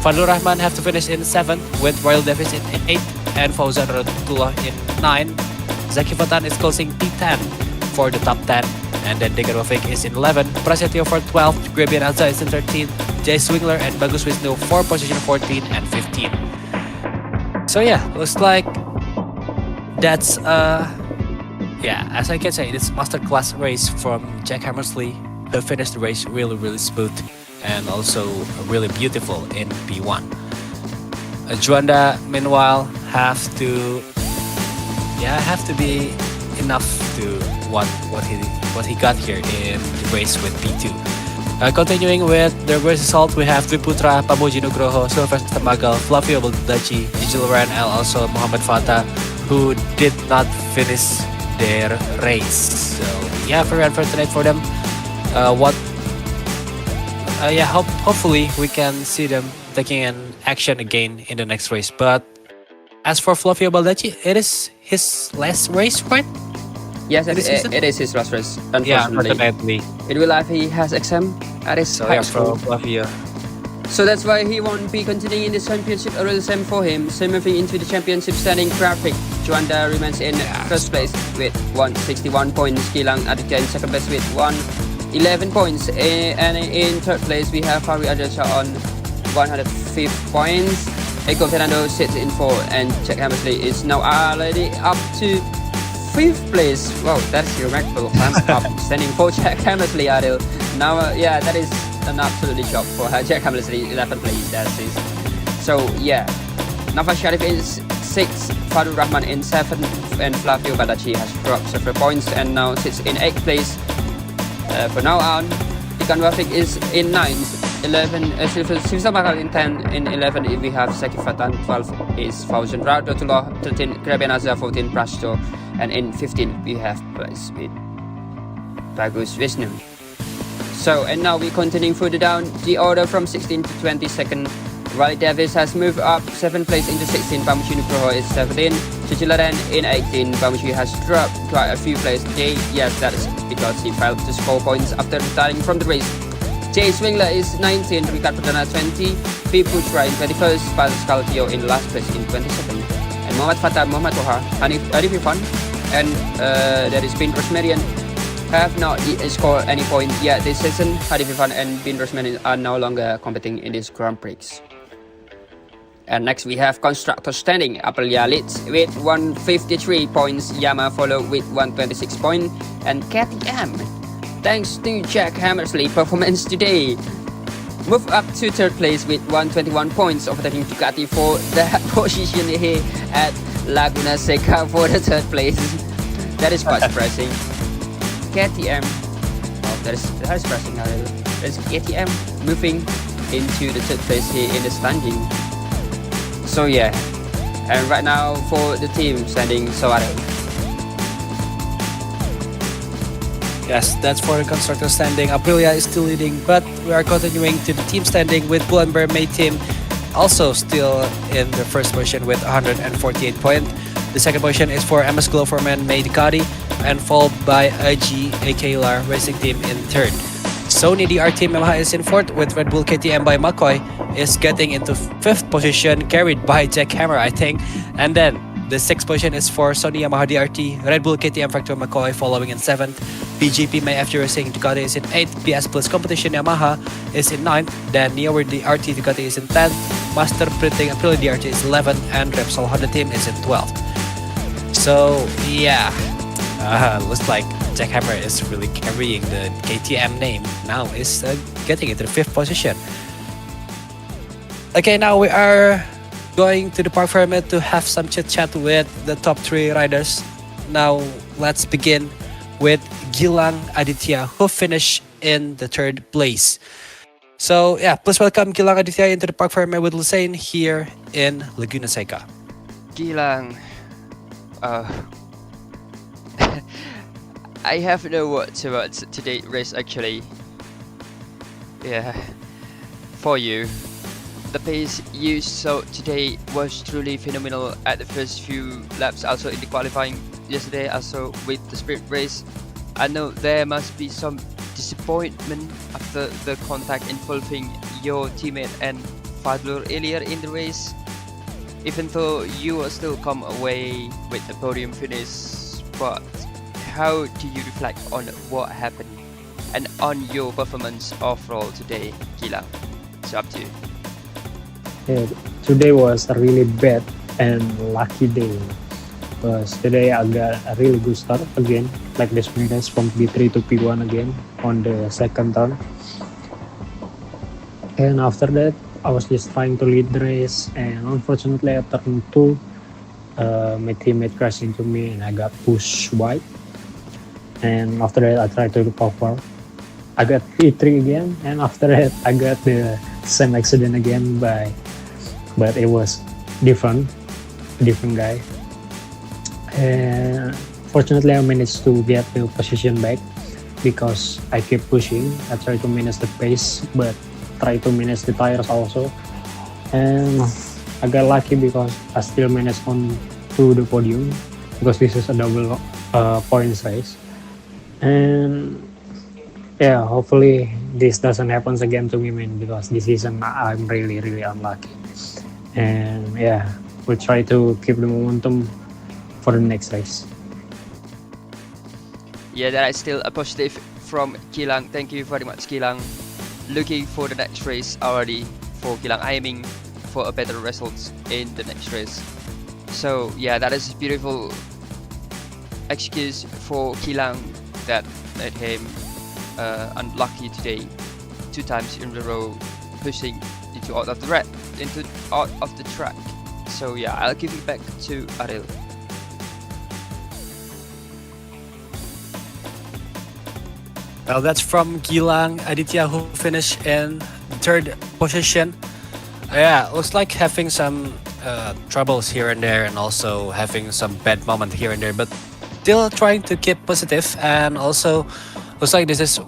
Fadlur Rahman have to finish in 7th with Royal Davis in 8th and Fauzan Ratullah in 9. Zaki Fatan is closing P10 for the top 10, and then Deganovic is in 11. Prasetyo for 12th, Grebian Alza is in 13th, Jay Swingler and Bagus Wisnu for position 14 and 15. So yeah, looks like that's as I can say, this masterclass race from Jack Hammersley, who finished the race really smooth and also really beautiful in P1. Juanda meanwhile have to be enough to what he got here in the race with P2. Continuing with the race result, we have Dwi Putra, Pamuji Nugroho, Sylvester Magal, Flavio Baldacci, Ijil Ran, and also Muhammad Fatah, who did not finish their race. So yeah, very unfortunate for them. Hopefully we can see them taking an action again in the next race. But as for Flavio Baldacci, it is his last race, right? Yes, it is his last race, unfortunately. In real life, he has exam at his high school. So that's why he won't be continuing in the championship. A real same for him. So moving into the championship standing graphic, Juanda remains in first place with 161 points. Gilang Aditya in second place with 11 points. And in third place, we have Fabri Adesha on 105 points. Eko Fernando sits in 4, and Jack Hammersley is now already up to 5th place. Wow, that's remarkable. I'm up standing for Jack Hammersley, Adil. Now, yeah, that is an absolutely job for Jack Hammersley, 11th place. That's it. So, yeah. Nafas Sharif is 6th, Fadul Rahman in 7th, and Flavio Badaci has dropped several points and now sits in 8th place. For now on, Ikan Wafik is in 9th. 11, Sivsa Bakal in 10, in 11 we have Saki Fatan, 12 is Fauzan Raudotullah, 13 Krabian Azza, 14 Prasto, and in 15 we have place with Bagus Vishnu. So, and now we continuing further down the order from 16 to 22nd. Riley Davis has moved up 7th place into 16, Pamuchi Nugroho is 17, Chichilaran in 18, Pamuchi has dropped quite a few places today. Yes, that is because he failed to score points after retiring from the race. Jay Swingler is 19, Ricard Perdana 20, P. Putra in 21st, Pascal Tio in last place in 22nd, and Muhammad Fatah, Muhammad Toha, Arif Irfan, and there is Bin Rosmarian have not scored any point yet this season. Arif Irfan and Bin Rosmarian are no longer competing in this Grand Prix. And next we have Constructor Standing. Aprilia leads with 153 points, Yamaha follow with 126 points, and KTM, thanks to Jack Hammersley's performance today, move up to 3rd place with 121 points, overtaking Ducati for that position here at Laguna Seca for the 3rd place. That is quite surprising. KTM, oh, that is surprising. There's KTM moving into the 3rd place here in the standing. So yeah, and right now for the team standing, Soare. Yes, that's for the constructor standing. Aprilia is still leading, but we are continuing to the team standing with Pull&Bear MEI team also still in the first position with 148 points. The second position is for MS Glow for Men MEI Ducati, and followed by IG AKLR Racing Team in 3rd. Sony DR Team Yamaha is in 4th with Red Bull KTM by Macoi is getting into 5th position, carried by Jack Hammer, I think. And then the 6th position is for Sony Yamaha DRT, Red Bull KTM Factor Macoi following in 7th. BGP MEI FJ Racing Ducati is in 8th, PS Plus Competition Yamaha is in 9th, then Neower DRT Ducati is in 10th, Master Printing Aprilia DRT is 11th, and Repsol Honda Team is in 12th. So yeah, looks like Jack Hammer is really carrying the KTM name. Now is getting into the 5th position. Okay, now we are going to the park permit to have some chit chat with the top 3 riders. Now let's begin with Gilang Aditya, who finished in the 3rd place. So yeah, please welcome Gilang Aditya into the park permit with Lusain here in Laguna Seca. Gilang, I have no words about today's race actually. Yeah, for you, the pace you saw today was truly phenomenal at the first few laps, also in the qualifying yesterday, also with the sprint race. I know there must be some disappointment after the contact involving your teammate and Fadlur earlier in the race, even though you will still come away with a podium finish. But how do you reflect on what happened and on your performance overall today, Gilang? It's up to you. Yeah, today was a really bad and lucky day, because today I got a really good start again, like the sprint race from P3 to P1 again on the second turn. And after that, I was just trying to lead the race, and unfortunately at turn 2, my teammate crashed into me and I got pushed wide. And after that, I tried to recover. I got P3 again, and after that, I got the same accident again but it was different guy. And fortunately, I managed to get the position back because I keep pushing. I try to manage the pace, but try to manage the tires also. And I got lucky because I still managed on to the podium, because this is a double points race. And yeah, hopefully this doesn't happen again to me, man, because this season I'm really unlucky. And yeah, we'll try to keep the momentum for the next race. Yeah, that is still a positive from Gilang. Thank you very much, Gilang. Looking for the next race already for Gilang, aiming for a better results in the next race. So yeah, that is a beautiful excuse for Gilang that made him unlucky today, 2 times in a row pushing into out of the track. So yeah, I'll give it back to Ariel. Well, that's from Gilang Aditya, who finished in 3rd position. Yeah, looks like having some troubles here and there, and also having some bad moment here and there, but still trying to keep positive, and also looks like this is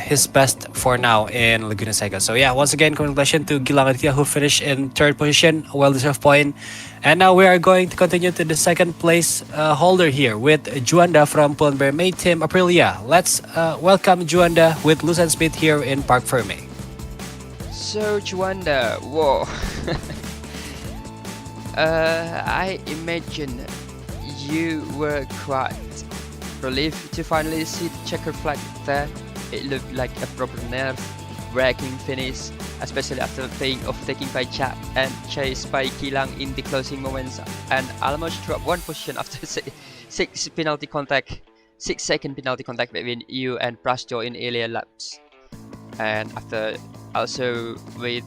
his best for now in Laguna Seca. So yeah, once again, congratulations to Gilang Aditya, who finished in 3rd position, a well-deserved point. And now we are going to continue to the 2nd place holder here with Juanda from Pull&Bear MEI Team Aprilia. Let's welcome Juanda with Lucian Smith here in Park Ferme. So Juanda, whoa. I imagine you were quite relieved to finally see the checker flag there. It looked like a proper nerve-wracking finish, especially after being overtaken by Jack and chased by Gilang in the closing moments, and almost dropped 1 position after 6-second penalty contact between you and Prasjo in earlier laps, and after also with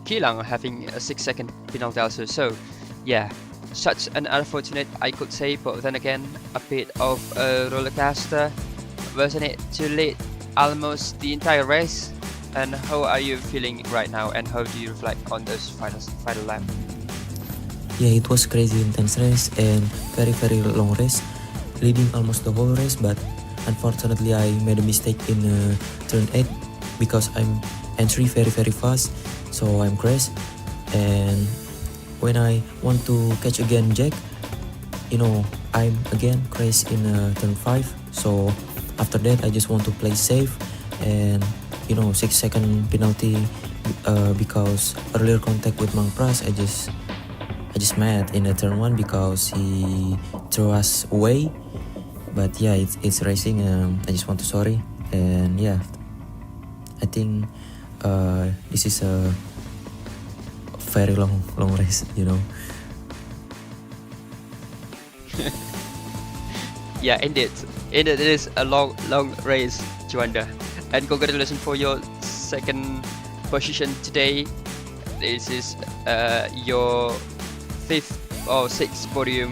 Gilang having a 6-second penalty also. So yeah, such an unfortunate, I could say, but then again, a bit of a roller coaster, wasn't it, to lead almost the entire race? And how are you feeling right now, and how do you reflect on those final lap? Yeah, it was crazy intense race and very long race, leading almost the whole race, but unfortunately I made a mistake in turn 8 because I'm entry very fast, so I'm crashed. And when I want to catch again Jack, I'm again crashed in turn 5. So after that I just want to play safe, and 6-second penalty because earlier contact with Mang Pras, I just mad in the turn 1 because he threw us away. But yeah, it's racing. I just want to sorry, and yeah, I think this is a very long race, Yeah, indeed it is a long race, Juanda, and congratulations for your 2nd position today. This is your 5th or 6th podium,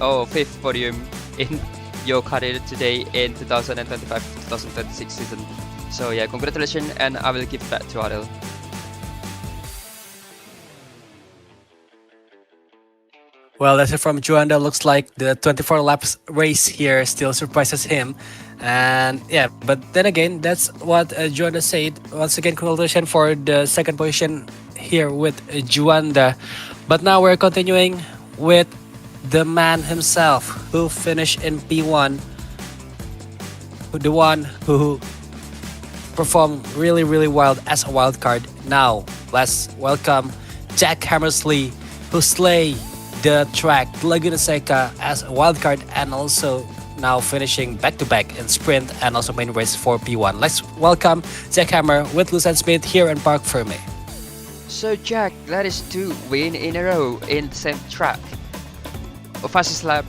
or 5th podium in your career today in 2025-2026 season. So yeah, congratulations, and I will give that to Ariel. Well, that's it from Juanda. Looks like the 24 laps race here still surprises him. And yeah, but then again, that's what Juanda said. Once again, congratulations for the 2nd position here with Juanda. But now we're continuing with the man himself who finished in P1, the one who performed really wild as a wild card. Now let's welcome Jack Hammersley, who slay the track Laguna Seca as a wild card, and also now finishing back-to-back in sprint and also main race for P1. Let's welcome Jack Hammer with Lucian Smith here in Park Ferme. So Jack, that is 2 wins in a row in the same track. Fastest lap,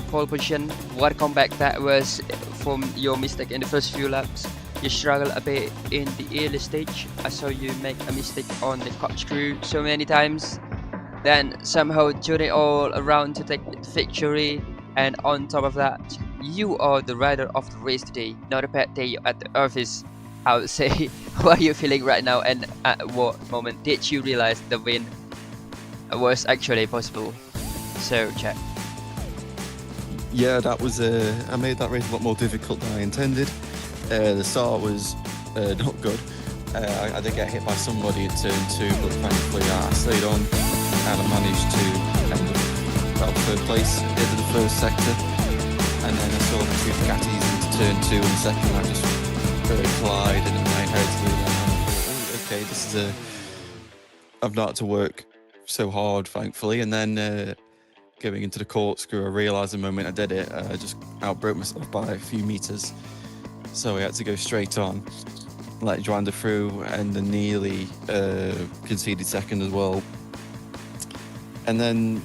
pole position. What comeback that was from your mistake in the first few laps. You struggled a bit in the early stage. I saw you make a mistake on the corkscrew so many times. Then somehow turn it all around to take the victory. And on top of that, you are the rider of the race today. Not a bad day at the office, I would say. What are you feeling right now, and at what moment did you realize the win was actually possible? So, Jack. Yeah, that was I made that race a lot more difficult than I intended. The start was not good. I did get hit by somebody in turn 2, but thankfully I stayed on and I managed to end up 3rd place at the end of the 1st sector. And then I saw the 2 Ducatis into turn 2 and the 2nd I just collide, and then I inherited it, and I thought, okay, this is I've not had to work so hard, thankfully. And then going into the corkscrew, I realised the moment I did it, I just outbroke myself by a few metres. So I had to go straight on, let Joanda through, and then nearly conceded second as well. And then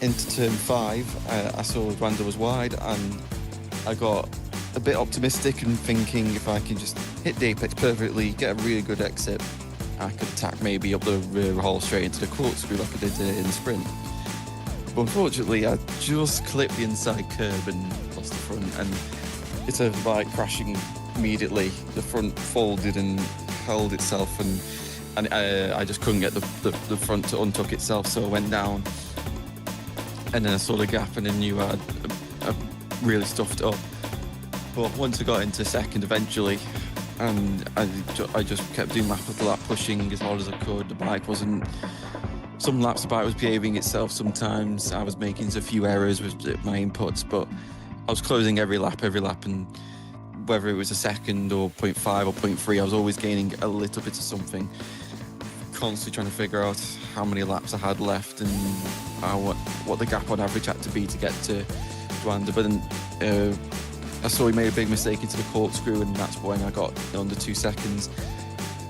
into turn 5, I saw Joanda was wide, and I got a bit optimistic and thinking if I can just hit the apex perfectly, get a really good exit, I could attack maybe up the rear hole straight into the corkscrew like I did in the sprint. But unfortunately, I just clipped the inside curb and lost the front, and instead of the bike crashing immediately, the front folded and held itself, and I just couldn't get the front to untuck itself, so I went down, and then I saw the gap and I knew I really stuffed it up. But once I got into second eventually, and I just kept doing lap after lap, pushing as hard as I could. The bike wasn't... Some laps the bike was behaving itself sometimes. I was making a few errors with my inputs, but I was closing every lap, and whether it was a second or 0.5 or 0.3, I was always gaining a little bit of something. Constantly trying to figure out how many laps I had left and what the gap on average had to be to get to Joanda. But then I saw he made a big mistake into the corkscrew, and that's when I got under 2 seconds,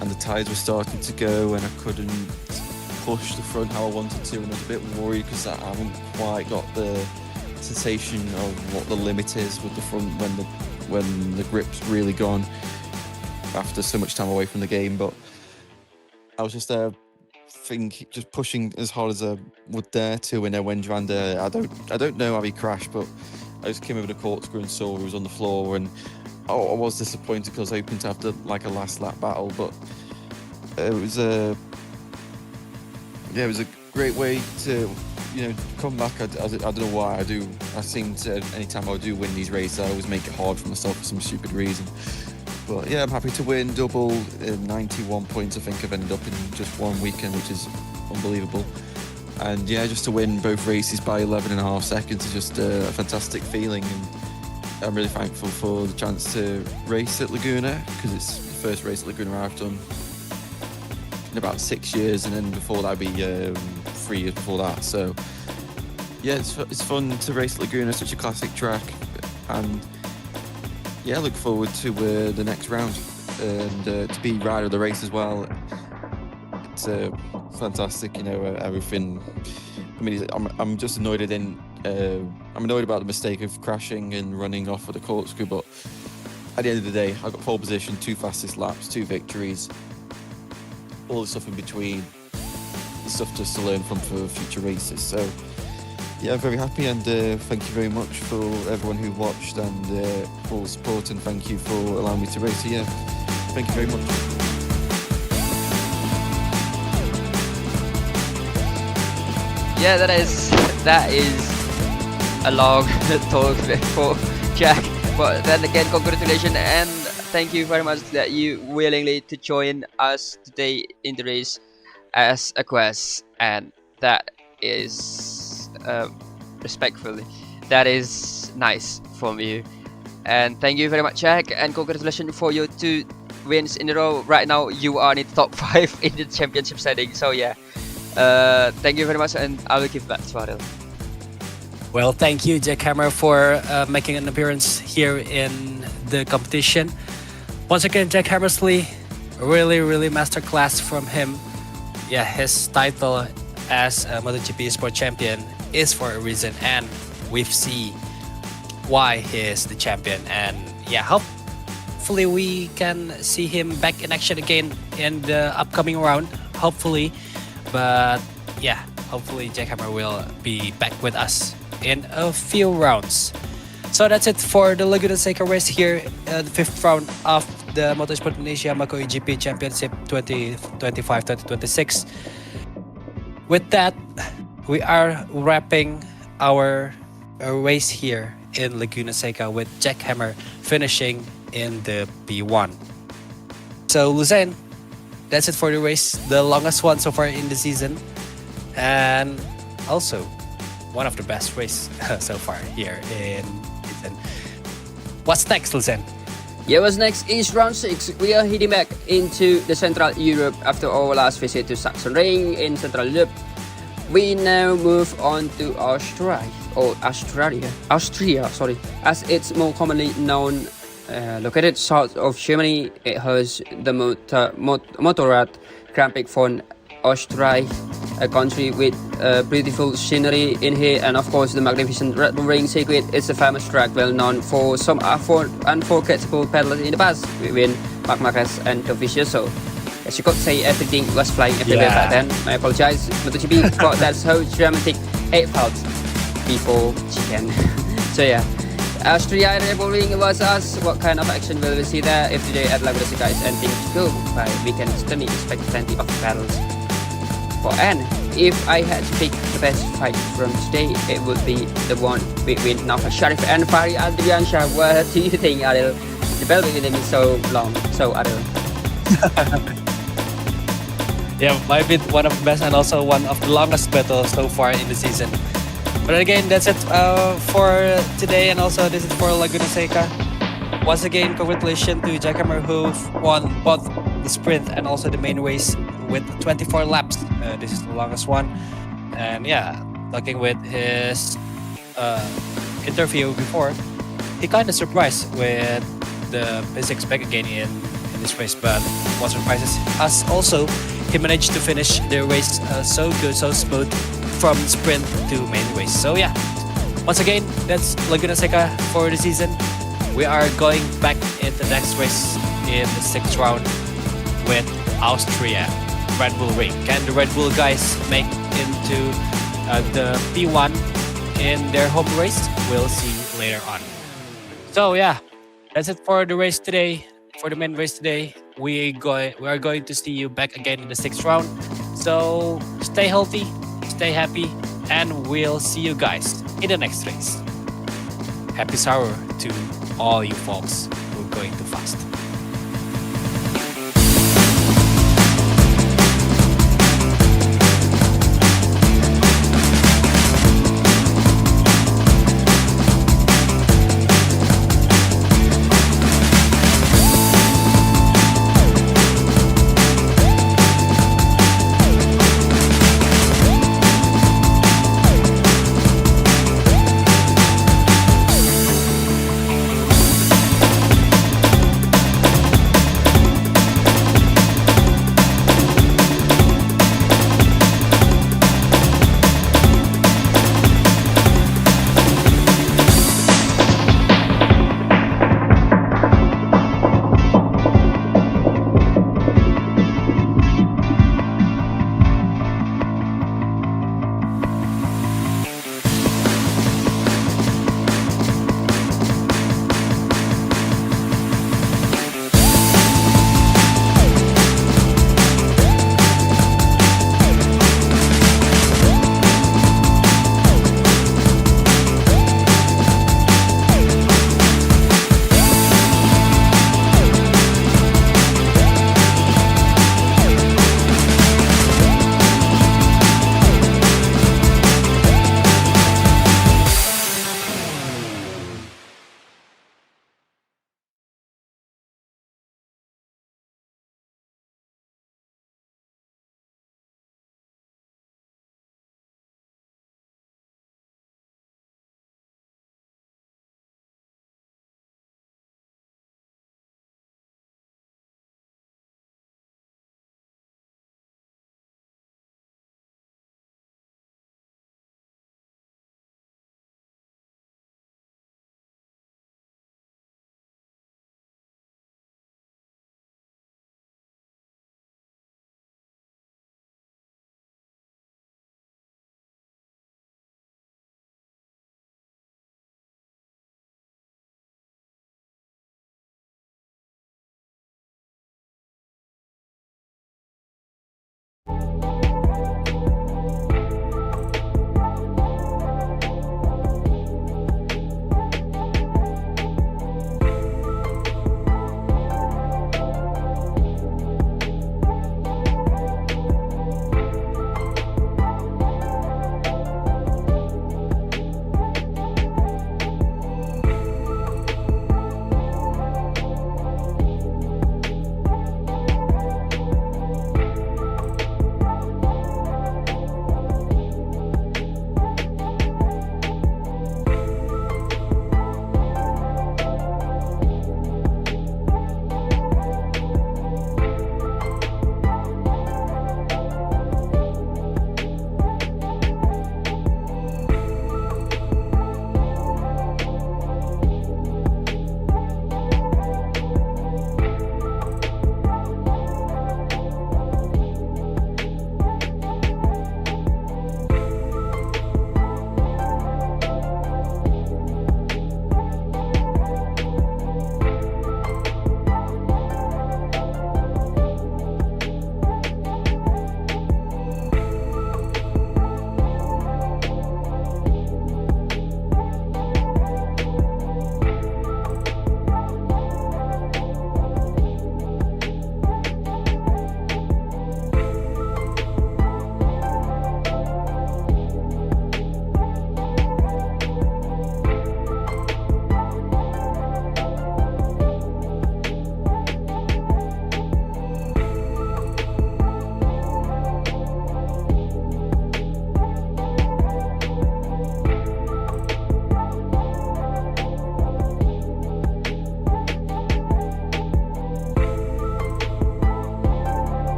and the tyres were starting to go, and I couldn't push the front how I wanted to, and I was a bit worried because I haven't quite got the sensation of what the limit is with the front when the grip's really gone after so much time away from the game. But I was just just pushing as hard as I would dare to, and then when Joanda, I don't know how he crashed, but I just came over the corkscrew and saw he was on the floor, and I was disappointed because I was hoping to have a last lap battle, but it was a great way to come back. I don't know why I seem to, anytime I do win these races, I always make it hard for myself for some stupid reason. But yeah, I'm happy to win double, 91 points I think I've ended up in just one weekend, which is unbelievable. And yeah, just to win both races by 11.5 seconds is just a fantastic feeling, and I'm really thankful for the chance to race at Laguna, because it's the first race at Laguna I've done in about 6 years, and then before that would be 3 years before that. So yeah, it's fun to race at Laguna, such a classic track, and yeah, I look forward to the next round and to be rider of the race as well. It's fantastic, everything. I mean, I'm just annoyed I'm annoyed about the mistake of crashing and running off with the corkscrew, but at the end of the day, I got pole position, 2 fastest laps, 2 victories, all the stuff in between, the stuff just to learn from for future races. So yeah, I'm very happy, and thank you very much for everyone who watched and for all the support, and thank you for allowing me to race here. Thank you very much. Yeah, that is a long talk for Jack, but then again, congratulations and thank you very much that you willingly to join us today in the race as a quest, and that is respectfully, that is nice from you, and thank you very much, Jack, and congratulations for your 2 wins in a row. Right now you are in the top 5 in the championship setting, so yeah. Thank you very much, and I will give back to Ariel. Well, thank you, Jack Hammer, for making an appearance here in the competition. Once again, Jack Hammersley, really masterclass from him. Yeah, his title as a MotoGP Esport champion is for a reason, and we see why he is the champion. And yeah, hopefully we can see him back in action again in the upcoming round, hopefully. But yeah, hopefully Jack Hammer will be back with us in a few rounds. So that's it for the Laguna Seca race here, the 5th round of the Motorsport Indonesia MEI-MacoiGP Championship 2025-2026. With that, we are wrapping our race here in Laguna Seca with Jack Hammer finishing in the P1. So Luzanne, that's it for the race, the longest one so far in the season, and also one of the best races so far here in season. What's next, Luzanne? Yeah, what's next is round 6. We are heading back into the Central Europe after our last visit to Saxon Ring in Central Europe. We now move on to Austria, sorry, as it's more commonly known. Located south of Germany, it has the Motorrad Grand Prix von Austria, a country with beautiful scenery in here, and of course the magnificent Red Bull Ring circuit. It's a famous track well known for some unforgettable pedals in the past, between Marc Marquez and Dovizioso. As you could say, everything was flying everywhere back then. I apologize, MotoGP, but that's how dramatic it felt before chicken. So yeah, Austria Red Bull Ring was us. What kind of action will we see there? If today at Laguna Seca is ending to go by, we can certainly expect plenty of battles. And if I had to pick the best fight from today, it would be the one between Nafal Sharif and Fahri Adriansyah. What do you think, Adil? The battle between them is so long. So, Adil. Yeah, might be one of the best and also one of the longest battles so far in the season. But again, that's it for today, and also this is for Laguna Seca. Once again, congratulations to Jackhammer who won both the sprint and also the main race with 24 laps. This is the longest one. And yeah, talking with his interview before, he kind of surprised with the basics back again in this race. But what surprises us also, he managed to finish the race so good, so smooth from sprint to main race. So yeah, once again, that's Laguna Seca for the season. We are going back in the next race in the 6th round with Austria Red Bull Ring. Can the Red Bull guys make into the P1 in their home race? We'll see later on. So yeah, that's it for the race today. For the main race today, we are going to see you back again in the 6th round. So stay healthy, stay happy, and we'll see you guys in the next race. Happy sour to all you folks who are going too fast.